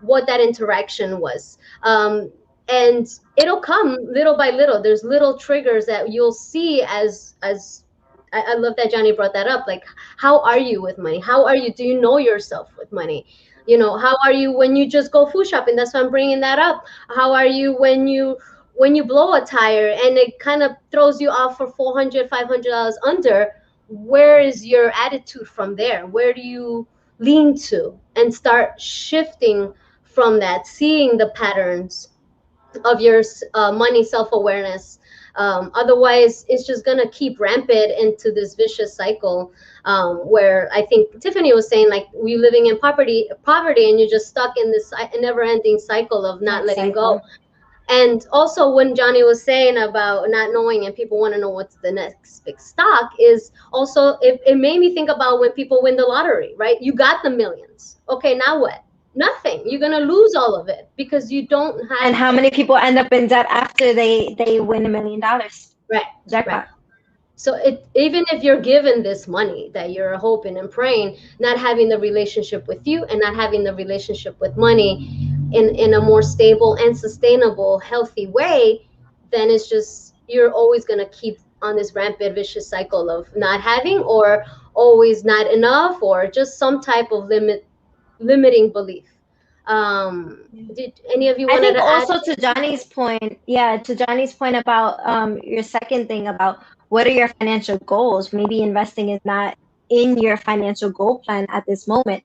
what that interaction was. And it'll come little by little. There's little triggers that you'll see as I love that Johnny brought that up. Like, how are you with money? How are you? Do you know yourself with money? How are you when you just go food shopping? That's why I'm bringing that up. How are you when you blow a tire and it kind of throws you off for $400, $500 under? Where is your attitude from there? Where do you lean to and start shifting from that, seeing the patterns of your money self-awareness? Otherwise it's just going to keep rampant into this vicious cycle, where I think Tiffany was saying, like, we living in poverty and you're just stuck in this never-ending cycle of not letting go. And also, when Johnny was saying about not knowing and people want to know what's the next big stock, is also, it made me think about when people win the lottery, right? You got the millions. Okay, now what? Nothing. You're going to lose all of it because you don't have. And how many people end up in debt after they win $1 million? Right. Jackpot. Right. So even if you're given this money that you're hoping and praying, not having the relationship with you and not having the relationship with money in a more stable and sustainable, healthy way, then it's just, you're always going to keep on this rampant, vicious cycle of not having, or always not enough, or just some type of limiting belief. Did any of you want to add? I think also to Johnny's point, to Johnny's point about your second thing about what are your financial goals? Maybe investing is not in your financial goal plan at this moment.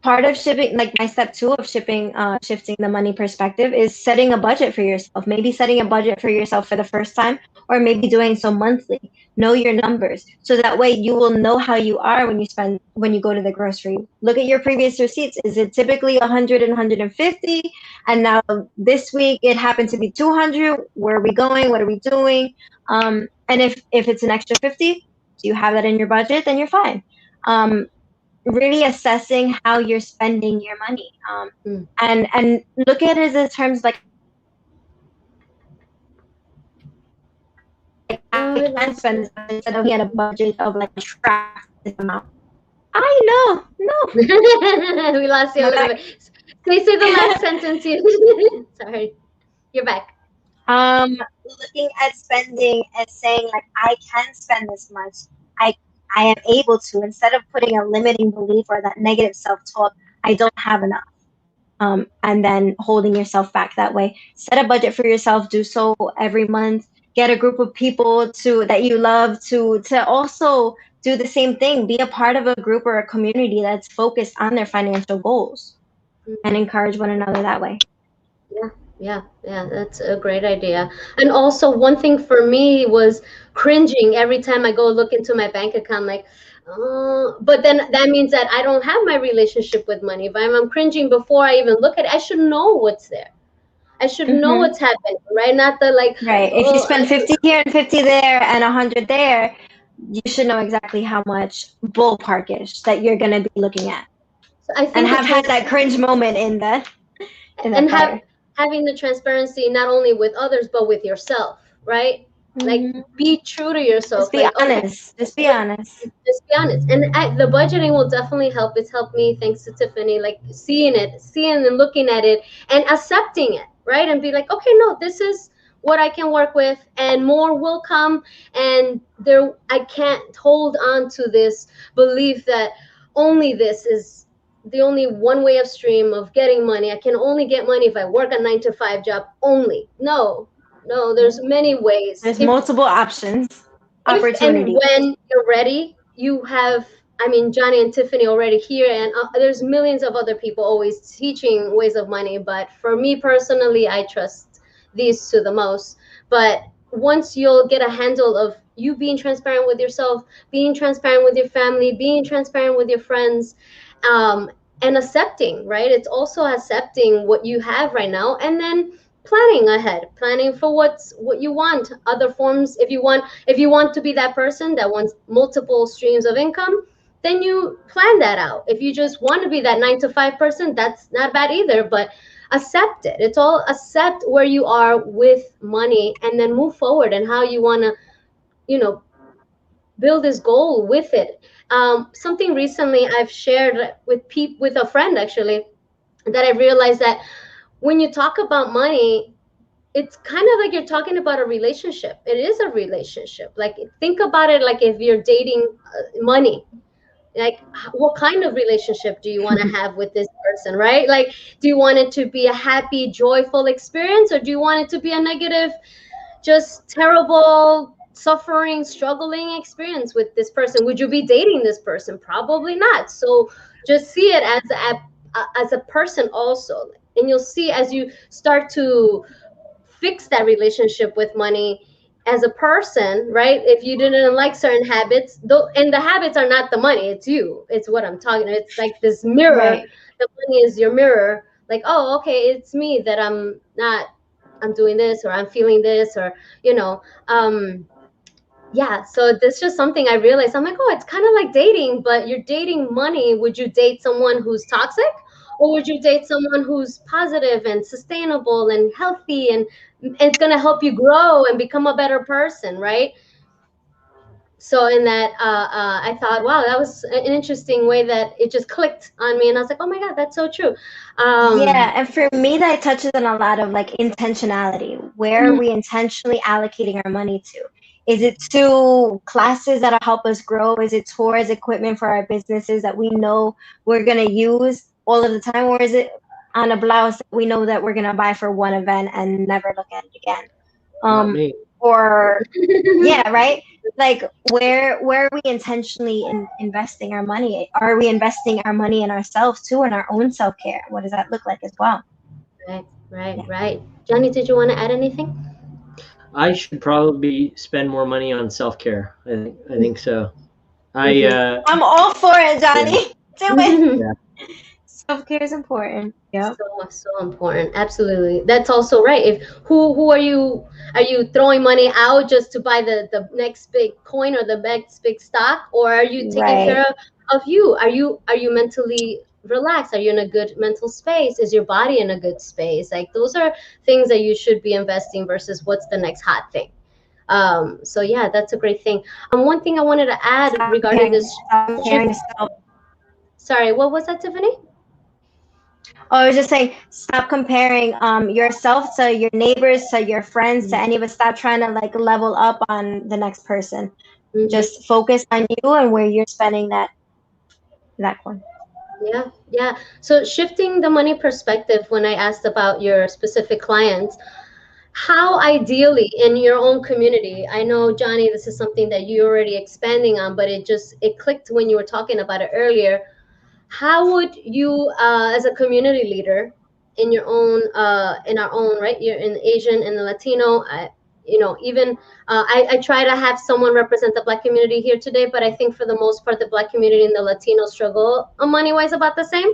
Part of shipping, like my step 2 of shifting the money perspective, is setting a budget for yourself. Maybe setting a budget for yourself for the first time, or maybe doing so monthly. Know your numbers, so that way you will know how you are when you go to the grocery. Look at your previous receipts. Is it typically 100 and 150? And now this week it happened to be 200. Where are we going? What are we doing? And if it's an extra 50, do you have that in your budget? Then you're fine. Really assessing how you're spending your money, and look at it in terms like I can spend this instead of looking at a budget of like track this amount. I know, no. We lost you a little bit. Say the last sentence. Sorry, you're back. Looking at spending and saying, like, I can spend this much. I am able to, instead of putting a limiting belief or that negative self-talk, I don't have enough. And then holding yourself back that way. Set a budget for yourself. Do so every month. Get a group of people that you love to also do the same thing. Be a part of a group or a community that's focused on their financial goals, and encourage one another that way. Yeah, that's a great idea. And also, one thing for me was cringing every time I go look into my bank account, like, but then that means that I don't have my relationship with money. If I'm cringing before I even look at it, I should know what's there. I should know what's happening, right? Not the like. Right. If you spend 50 here and 50 there and 100 there, you should know exactly how much ballparkish that you're going to be looking at. So I think and have had that cringe moment in that. And having the transparency not only with others but with yourself, right? Like, be true to yourself. Just be honest. Just be honest. Just be honest. And the budgeting will definitely help. It's helped me, thanks to Tiffany, like seeing and looking at it and accepting it, right? And be like, okay, no, this is what I can work with, and more will come. And I can't hold on to this belief that only this is the only one way of stream of getting money. I can only get money if I work a 9-to-5 job only. No, there's many ways. There's multiple options, opportunities. And when you're ready, you have, Johnny and Tiffany already here, and there's millions of other people always teaching ways of money. But for me personally, I trust these two the most. But once you'll get a handle of you being transparent with yourself, being transparent with your family, being transparent with your friends, and accepting, right? It's also accepting what you have right now, and then planning ahead, planning for what you want. Other forms, if you want to be that person that wants multiple streams of income, then you plan that out. If you just want to be that 9-to-5 person, that's not bad either, but accept it. It's all accept where you are with money, and then move forward and how you want to, build this goal with it. Something recently I've shared with a friend, actually, that I realized that when you talk about money, it's kind of like you're talking about a relationship. It is a relationship. Like, think about it like if you're dating money. Like, what kind of relationship do you want to have with this person, right? Like, do you want it to be a happy, joyful experience, or do you want it to be a negative, just terrible, suffering, struggling experience with this person? Would you be dating this person? Probably not. So just see it as a person also, and you'll see as you start to fix that relationship with money as a person, right? If you didn't like certain habits, though, and the habits are not the money, it's you. It's what I'm talking about. It's like this mirror. Right. The money is your mirror. Like, oh, okay, it's me that I'm not, I'm doing this, or I'm feeling this, or, you know, yeah. So this is just something I realized. I'm like, oh, it's kind of like dating, but you're dating money. Would you date someone who's toxic? Or would you date someone who's positive and sustainable and healthy, and it's going to help you grow and become a better person, right? So in that, I thought, wow, that was an interesting way that it just clicked on me, and I was like, oh my god, that's so true. Yeah, and for me, that touches on a lot of like intentionality. Where are Mm, we intentionally allocating our money to? Is it to classes that'll help us grow? Is it towards equipment for our businesses that we know we're gonna use all of the time? Or is it on a blouse that we know that we're gonna buy for one event and never look at it again? Not Um, me. or yeah, right? Like where are we intentionally investing our money? Are we investing our money in ourselves too, in our own self-care? What does that look like as well? right, right, Yeah. right. Johnny, did you want to add anything? I should probably spend more money on self-care. I think so. I Mm-hmm. I'm all for it, yeah, Johnny. Do it. yeah. Self-care is important. Yep. So important. Absolutely. That's also right. If who are you throwing money out just to buy the next big coin or the next big stock, or are you taking Right. care of you? Are you mentally relaxed? Are you in a good mental space? Is your body in a good space? Like, those are things that you should be investing versus what's the next hot thing. So yeah, that's a great thing. One thing I wanted to add regarding this Stop shift. comparing yourself. Sorry, what was that, Tiffany? Oh, I was just saying, stop comparing yourself to your neighbors, to your friends, to any of us. Stop trying to like level up on the next person. Mm-hmm. Just focus on you and where you're spending that coin. Yeah, yeah. So shifting the money perspective, when I asked about your specific clients, how ideally in your own community, I know, Johnny, this is something that you're already expanding on, but it clicked when you were talking about it earlier. How would you, as a community leader in your own, in our own, right? You're in Asian and the Latino, even I try to have someone represent the Black community here today, but I think for the most part, the Black community and the Latino struggle money wise about the same.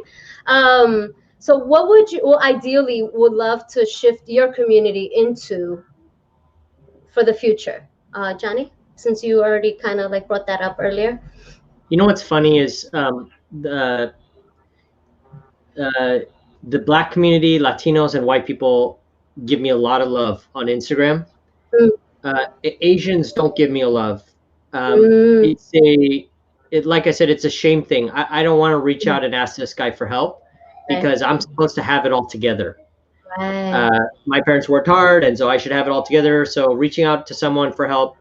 So what would you, well, ideally would love to shift your community into for the future, Johnny? Since you already kind of like brought that up earlier. You know what's funny is uh, the Black community, Latinos, and white people give me a lot of love on Instagram. Mm, Asians don't give me a love. mm, It's like I said, it's a shame thing. I don't want to reach out and ask this guy for help right, because I'm supposed to have it all together. right. My parents worked hard, and so I should have it all together. So reaching out to someone for help,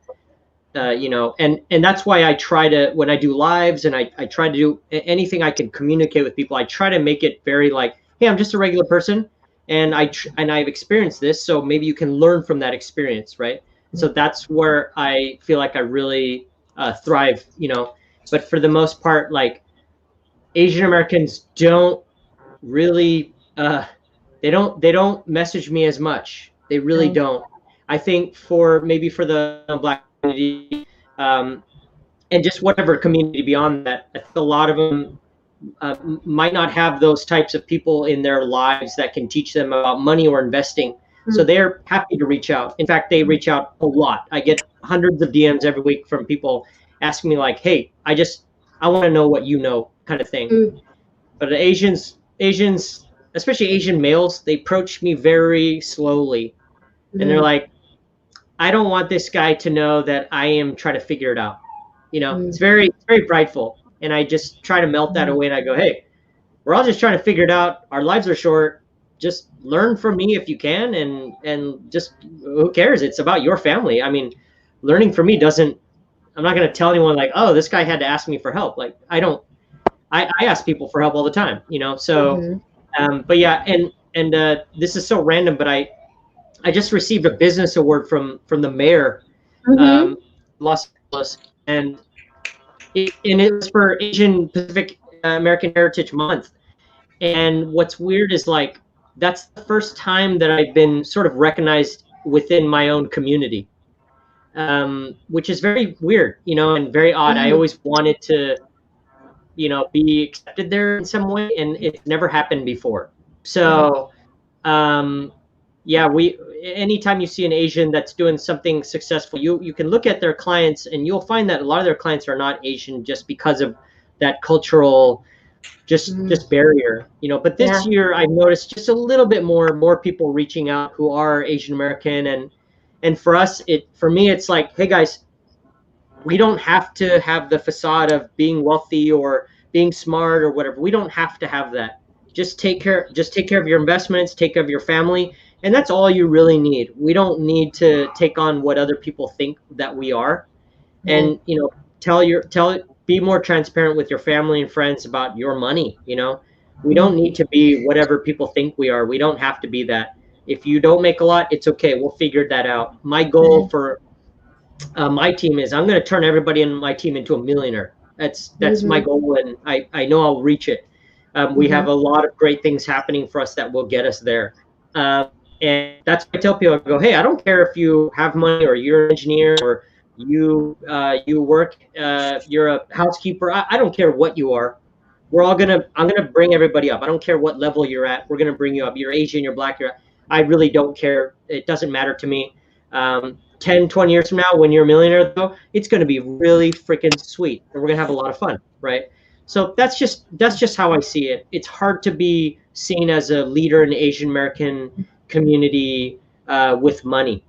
and that's why I try to, when I do lives and I try to do anything I can communicate with people, I try to make it very like, hey, I'm just a regular person, and I've experienced this, so maybe you can learn from that experience, right? And so that's where I feel like I really thrive, But for the most part, like Asian Americans don't really they don't message me as much. They really Right. don't. I think for the Black community, um, and just whatever community beyond that, I think a lot of them might not have those types of people in their lives that can teach them about money or investing. So Mm, they're happy to reach out. In fact, they reach out a lot. I get hundreds of DMs every week from people asking me like, "Hey, I want to know what you know," kind of thing. mm, But Asians, especially Asian males, they approach me very slowly, and they're mm, like, I don't want this guy to know that I am trying to figure it out. It's mm, very prideful. And I just try to melt that mm, away, and I go, hey, we're all just trying to figure it out. Our lives are short. just learn from me if you can, and just who cares? It's about your family. I mean, learning from me doesn't. I'm not going to tell anyone like, oh, this guy had to ask me for help. Like I don't. I ask people for help all the time, you know. So, Mm-hmm. but yeah, and this is so random, but I just received a business award from the mayor, Mm-hmm. Los Angeles, and it was for Asian Pacific American Heritage Month. And what's weird is like that's the first time that I've been sort of recognized within my own community, which is very weird, you know, and very odd. I Mm-hmm. always wanted to, you know, be accepted there in some way, and it's never happened before. Right. So, um, yeah, we anytime you see an Asian that's doing something successful, you can look at their clients, and you'll find that a lot of their clients are not Asian just because of that cultural Mm-hmm. just barrier, you know. But this Yeah. year I've noticed just a little bit more people reaching out who are Asian American, and for us, it for me it's like, hey guys, we don't have to have the facade of being wealthy or being smart or whatever. We don't have to have that. Just take care of your investments, take care of your family, and that's all you really need. We don't need to take on what other people think that we are. Right. And you know, be more transparent with your family and friends about your money, you know. We don't Mm-hmm. need to be whatever people think we are. We don't have to be that. If you don't make a lot, it's okay. We'll figure that out. My goal Right. for my team is I'm going to turn everybody in my team into a millionaire. That's my Mm-hmm. goal, and I know I'll reach it. We Mm-hmm. have a lot of great things happening for us that will get us there. And that's what I tell people. I go, hey, I don't care if you have money or you're an engineer or you work, you're a housekeeper. I don't care what you are. I'm gonna bring everybody up. I don't care what level you're at. We're gonna bring you up. You're Asian, you're black, I really don't care. It doesn't matter to me. 10, 20 years from now, when you're a millionaire, though, it's going to be really freaking sweet, and we're going to have a lot of fun, right? So that's just how I see it. It's hard to be seen as a leader in the Asian American community with money.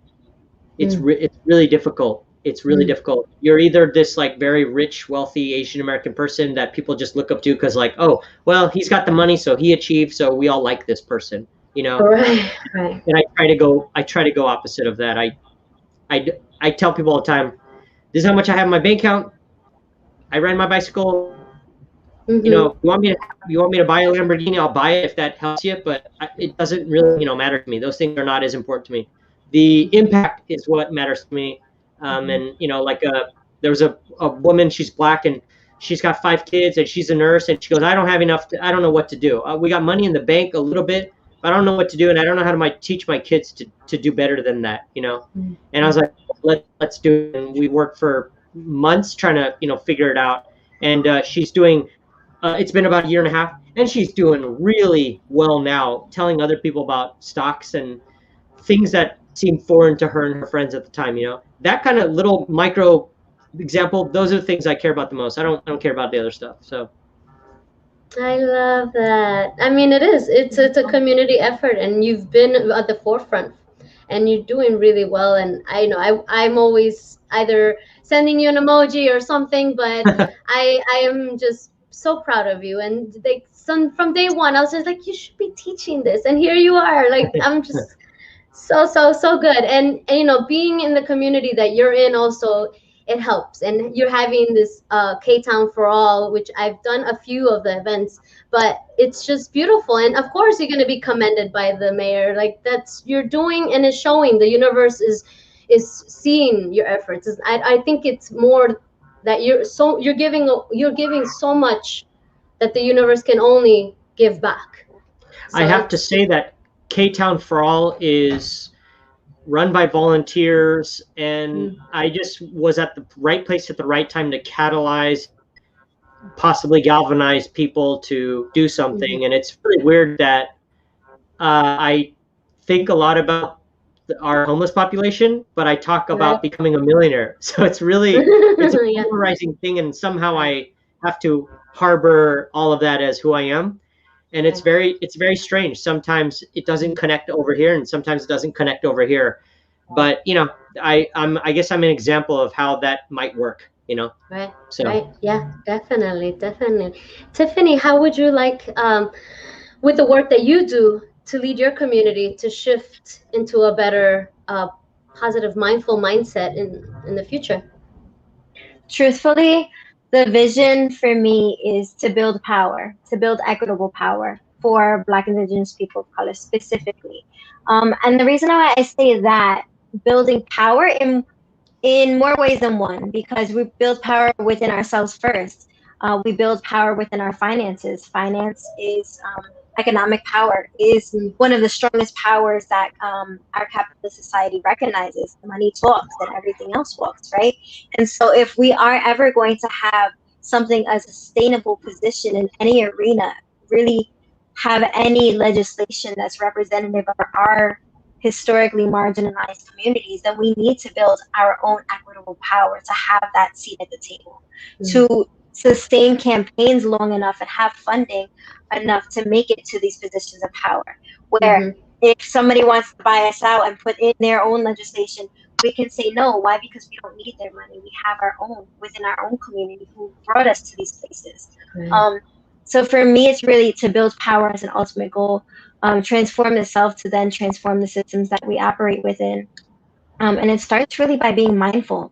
It's really difficult. It's really Mm-hmm. difficult. You're either this like very rich, wealthy Asian American person that people just look up to because like, oh, well, he's got the money, so he achieved, so we all like this person, you know. Right. Right. And I try to go opposite of that. I tell people all the time, this is how much I have in my bank account. I ride my bicycle. You Mm-hmm. know, you want me to buy a Lamborghini? I'll buy it if that helps you. But it doesn't really, you know, matter to me. Those things are not as important to me. The impact is what matters to me. Mm-hmm. And you know, like there was a woman. She's black and she's got 5 kids and she's a nurse. And she goes, I don't have enough. I don't know what to do. We got money in the bank a little bit, but I don't know what to do, and I don't know how to teach my kids to do better than that. You know. And I was like, let's do it. And we worked for months trying to, you know, figure it out. And she's doing it's been about a year and a half, and she's doing really well now, telling other people about stocks and things that seemed foreign to her and her friends at the time. You know, that kind of little micro example. Those are the things I care about the most. I don't care about the other stuff. So I love that. I mean, it is. It's a community effort, and you've been at the forefront, and you're doing really well. And I know I'm always either sending you an emoji or something, but I am just so proud of you. And like from day one, I was just like, you should be teaching this, and here you are. Like I'm just so good. And you know, being in the community that you're in also, it helps. And you're having this K-Town for all, which I've done a few of the events, but it's just beautiful. And of course you're going to be commended by the mayor. Like that's you're doing, and it's showing the universe is seeing your efforts. I think it's more that you're giving so much that the universe can only give back. I So have to it's say that K Town for All is run by volunteers, and mm, I just was at the right place at the right time to catalyze, possibly galvanize people to do mhm, something. And it's really weird that I think a lot about our homeless population, but I talk right. about becoming a millionaire. So it's a Yeah. polarizing thing, and somehow I have to harbor all of that as who I am. And Right. it's very strange. Sometimes it doesn't connect over here, and sometimes it doesn't connect over here. But you know, I guess I'm an example of how that might work. You know, Right, so. right. Yeah, definitely, definitely. Tiffany, how would you like, with the work that you do, to lead your community to shift into a better, positive, mindful mindset in the future? Truthfully, the vision for me is to build power, to build equitable power for Black, Indigenous people of color specifically. And the reason why I say that, building power in more ways than one, because we build power within ourselves first. We build power within our finances. Finance is economic power is Mm. one of the strongest powers that our capitalist society recognizes. The money talks, and everything else walks, right? And so, if we are ever going to have something a sustainable position in any arena, really have any legislation that's representative of our historically marginalized communities, then we need to build our own equitable power to have that seat at the table, Mm. to sustain campaigns long enough and have funding enough to make it to these positions of power. Where Mm-hmm. if somebody wants to buy us out and put in their own legislation, we can say no. Why? Because we don't need their money. We have our own within our own community who brought us to these places. Right. So for me, it's really to build power as an ultimate goal, transform the self to then transform the systems that we operate within. And it starts really by being mindful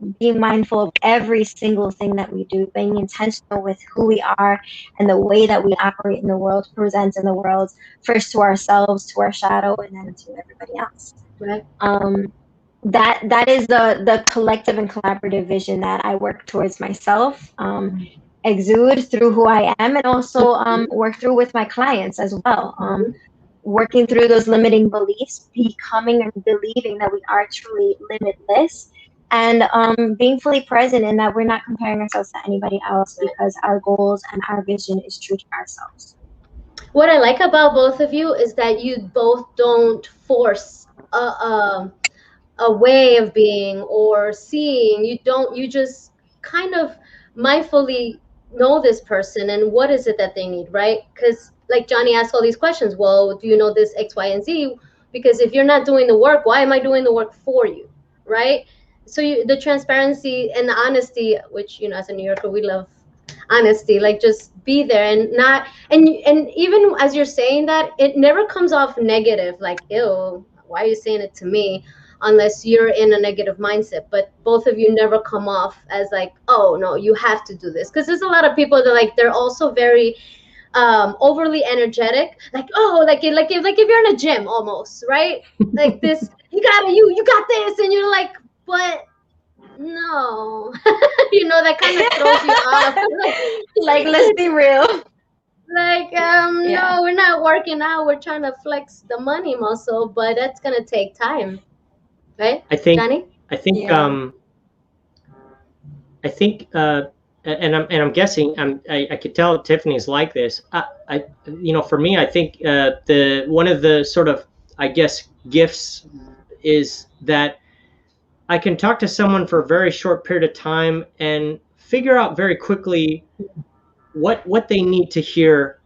of every single thing that we do, being intentional with who we are and the way that we operate in the world, present in the world, first to ourselves, to our shadow, and then to everybody else. Right. That is the collective and collaborative vision that I work towards myself, exude through who I am, and also work through with my clients as well. Working through those limiting beliefs, becoming and believing that we are truly limitless, and being fully present in that we're not comparing ourselves to anybody else, because our goals and our vision is true to ourselves. What I like about both of you is that you both don't force a way of being or seeing. You just kind of mindfully know this person and what is it that they need, right? Because like Johnny asked all these questions, well, do you know this X, Y, and Z? Because if you're not doing the work, why am I doing the work for you, right? So the transparency and the honesty, which, as a New Yorker, we love honesty, like just be there and not, and even as you're saying that, it never comes off negative, like, ew, why are you saying it to me, unless you're in a negative mindset. But both of you never come off as like, oh no, you have to do this. Because there's a lot of people that, like, they're also very overly energetic, like, oh, like if you're in a gym almost, right? Like this, you got this, and you're like, but no. That kind of throws you off. Like, let's be real. Like, no, we're not working out, we're trying to flex the money muscle, but that's gonna take time, right? I think Johnny? Yeah. I think and I'm guessing I could tell Tiffany's like this. For me, I think the one of the sort of, I guess, gifts is that I can talk to someone for a very short period of time and figure out very quickly what they need to hear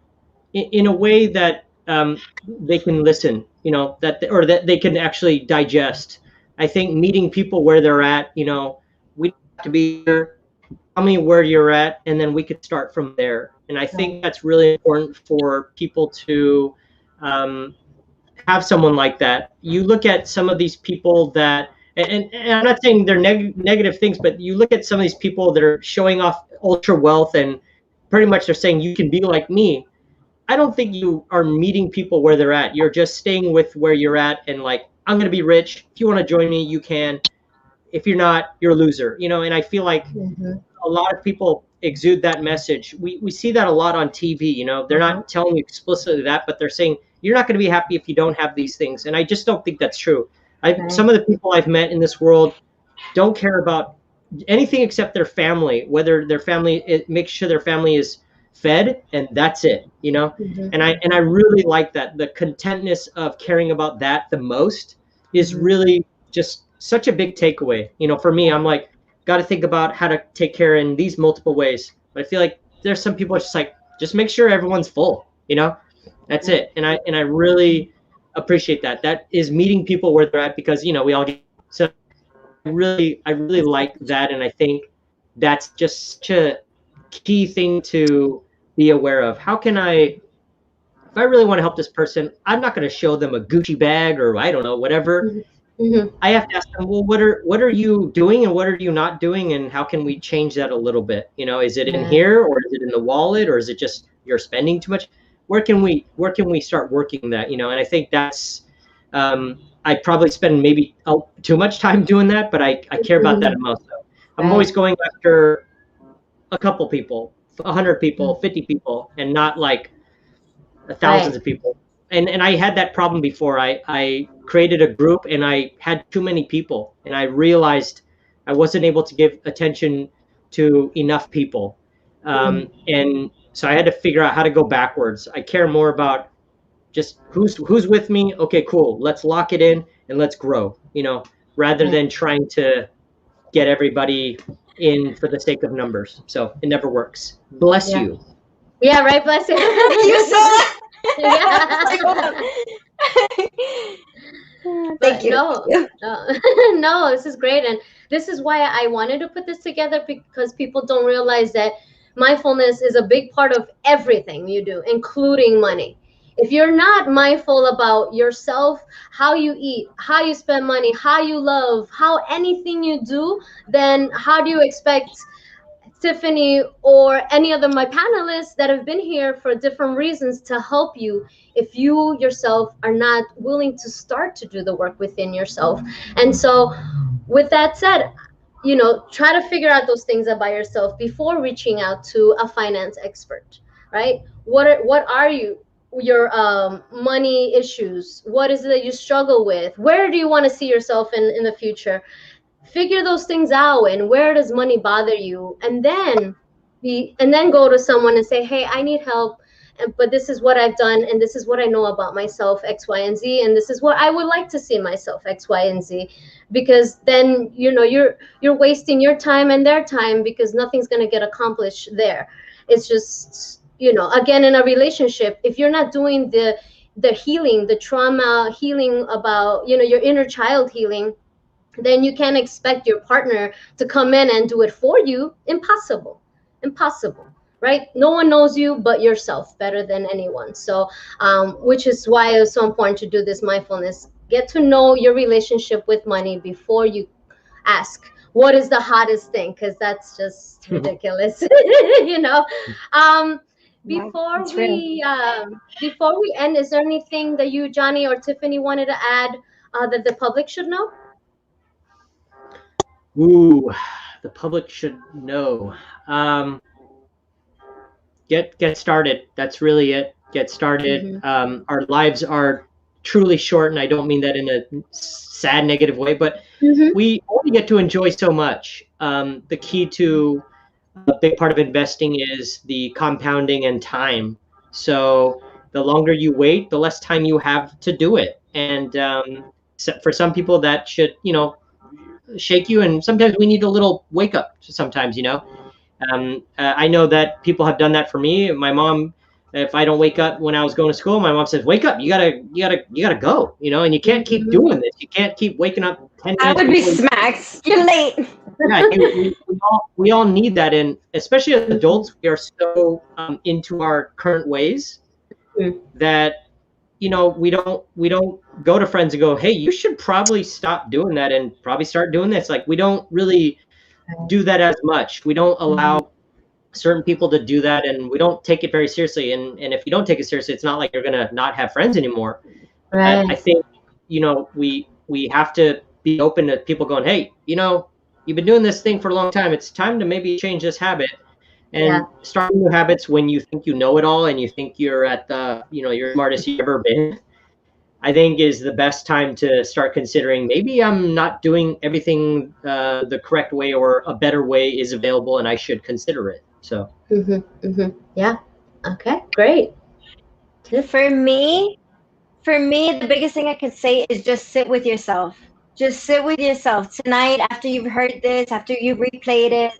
in a way that they can listen, that they can actually digest. I think meeting people where they're at, we don't have to be here. Tell me where you're at, and then we could start from there. And I think that's really important for people to have someone like that. You look at some of these people that, and I'm not saying they're negative things, but you look at some of these people that are showing off ultra wealth, and pretty much they're saying you can be like me. I don't think you are meeting people where they're at. You're just staying with where you're at, and like, I'm going to be rich. If you want to join me, you can. If you're not, you're a loser. And I feel like a lot of people exude that message. We see that a lot on TV. They're not telling you explicitly that, but they're saying you're not going to be happy if you don't have these things. And I just don't think that's true. Some of the people I've met in this world don't care about anything except their family, whether their family, it makes sure their family is fed, and that's it. And I really like that. The contentness of caring about that the most is really just such a big takeaway. For me, I'm like, got to think about how to take care in these multiple ways. But I feel like there's some people just like, just make sure everyone's full. That's it. And I really appreciate that. That is meeting people where they're at, because we all get. So I really like that, and I think that's just such a key thing to be aware of. How can I if I really want to help this person, I'm not going to show them a Gucci bag or I don't know, whatever. I have to ask them, well, what are you doing and what are you not doing, and how can we change that a little bit? You know, is it in here, or is it in the wallet, or is it just you're spending too much? Where can we start working that? You know, and I think that's I probably spend maybe too much time doing that, but I care about that most. So I'm always going after a couple people, 100 people, 50 people, and not like thousands of people. And I had that problem before. I created a group and I had too many people, and I realized I wasn't able to give attention to enough people. And so I had to figure out how to go backwards. I care more about just who's with me. Okay, cool. Let's lock it in and let's grow, you know, rather than trying to get everybody in for the sake of numbers. So it never works. Bless you. Yeah, right. Bless you. You saw Thank you. No, this is great. And this is why I wanted to put this together, because people don't realize that mindfulness is a big part of everything you do, including money. If you're not mindful about yourself, how you eat, how you spend money, how you love, how anything you do, then how do you expect Tiffany or any other my panelists that have been here for different reasons to help you if you yourself are not willing to start to do the work within yourself? And so with that said, you know, try to figure out those things about yourself before reaching out to a finance expert, right? What are your money issues? What is it that you struggle with? Where do you want to see yourself in the future? Figure those things out, and where does money bother you, and then go to someone and say, hey, I need help, but this is what I've done, and this is what I know about myself, X, Y, and Z, and this is what I would like to see myself, X, Y, and Z. Because then, you know, you're wasting your time and their time, because nothing's going to get accomplished there. It's just, you know, again, in a relationship, if you're not doing the healing, the trauma healing about, you know, your inner child healing, then you can't expect your partner to come in and do it for you. Impossible, right? No one knows you but yourself better than anyone. So which is why it's so important to do this mindfulness. Get to know your relationship with money before you ask what is the hottest thing, because that's just ridiculous. You know. Before we end, is there anything that you, Johnny or Tiffany, wanted to add that the public should know? Ooh, the public should know. Get started. That's really it. Get started. Our lives are truly short, and I don't mean that in a sad, negative way, but we only get to enjoy so much. The key to a big part of investing is the compounding and time. So the longer you wait, the less time you have to do it. And so for some people, that should, you know, shake you, and sometimes we need a little wake up sometimes, you know. I know that people have done that for me. My mom, if I don't wake up when I was going to school, my mom says, wake up, you gotta go, you know, and you can't keep doing this. You can't keep waking up 10 minutes. I would be smacked. You're late. Yeah, we all need that. And especially as adults, we are so into our current ways that, you know, we don't go to friends and go, hey, you should probably stop doing that and probably start doing this. Like, we don't really do that as much. We don't allow certain people to do that, and we don't take it very seriously. And if you don't take it seriously, it's not like you're gonna not have friends anymore. Right. I think, you know, we have to be open to people going, hey, you know, you've been doing this thing for a long time. It's time to maybe change this habit. And start new habits when you think you know it all and you think you're at the, you know, you're smartest you've ever been, I think is the best time to start considering maybe I'm not doing everything the correct way, or a better way is available and I should consider it. So. Yeah. Okay, great. For me, the biggest thing I could say is just sit with yourself. Just sit with yourself tonight after you've heard this, after you've replayed it.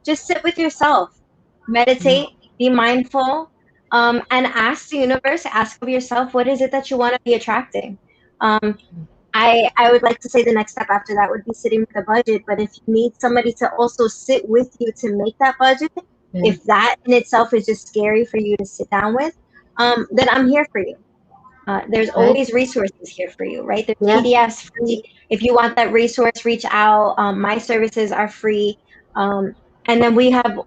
Just sit with yourself, meditate, be mindful, and ask the universe, ask of yourself, what is it that you want to be attracting? I would like to say the next step after that would be sitting with a budget. But if you need somebody to also sit with you to make that budget, if that in itself is just scary for you to sit down with, then I'm here for you. There's always resources here for you, right? There's Yeah. PDFs free. If you want that resource, reach out. My services are free. And then we have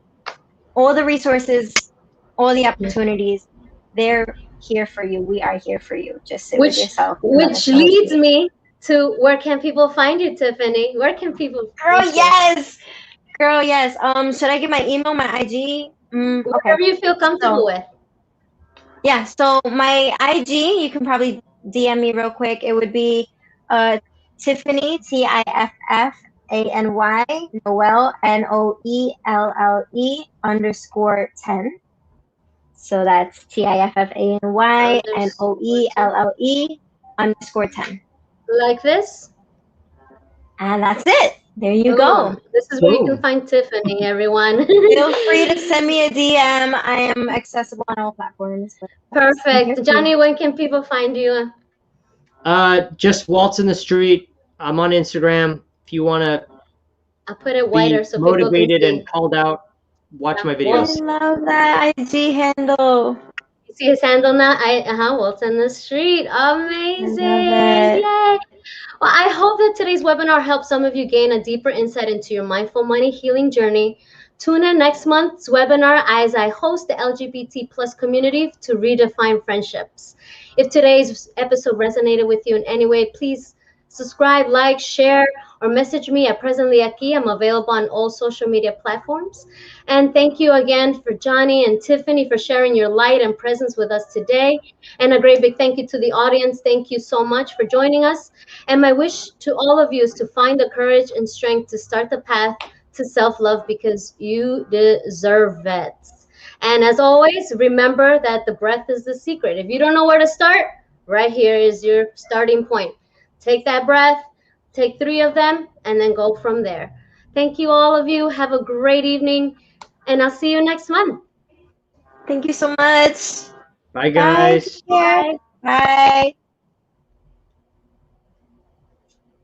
all the resources, all the opportunities. They're here for you. We are here for you. Just sit with yourself and let us Which know what you leads need. me to, where can people find you, Tiffany? Where can people Girl, reach you? yes. Girl, yes. Should I give my email, my IG? Okay. Whatever you feel comfortable with. Yeah, so my IG, you can probably DM me real quick. It would be Tiffany, Tiffany, Noelle, Noelle _10. So that's Tiffany Noelle _10. Like this? And that's it. There you Boom. go. This is where you can Boom. find Tiffany, everyone. Feel free to send me a DM. I am accessible on all platforms. Perfect. Johnny, when can people find you? Just Waltz in the Street. I'm on Instagram. If you want to I'll put it be wider so people can motivated see. and called out, watch my I videos. love that IG handle. You see his handle now? Waltz in the Street. Amazing. I love it. Yay. Well, I hope that today's webinar helps some of you gain a deeper insight into your mindful money healing journey. Tune in next month's webinar as I host the LGBT plus community to redefine friendships. If today's episode resonated with you in any way, please subscribe, like, share, or message me at Presently Aqui. I'm available on all social media platforms. And thank you again for Johnny and Tiffany for sharing your light and presence with us today. And a great big thank you to the audience. Thank you so much for joining us. And my wish to all of you is to find the courage and strength to start the path to self-love because you deserve it. And as always, remember that the breath is the secret. If you don't know where to start, right here is your starting point. Take that breath, take 3 of them, and then go from there. Thank you, all of you. Have a great evening, and I'll see you next month. Thank you so much. Bye, guys. Bye. Bye.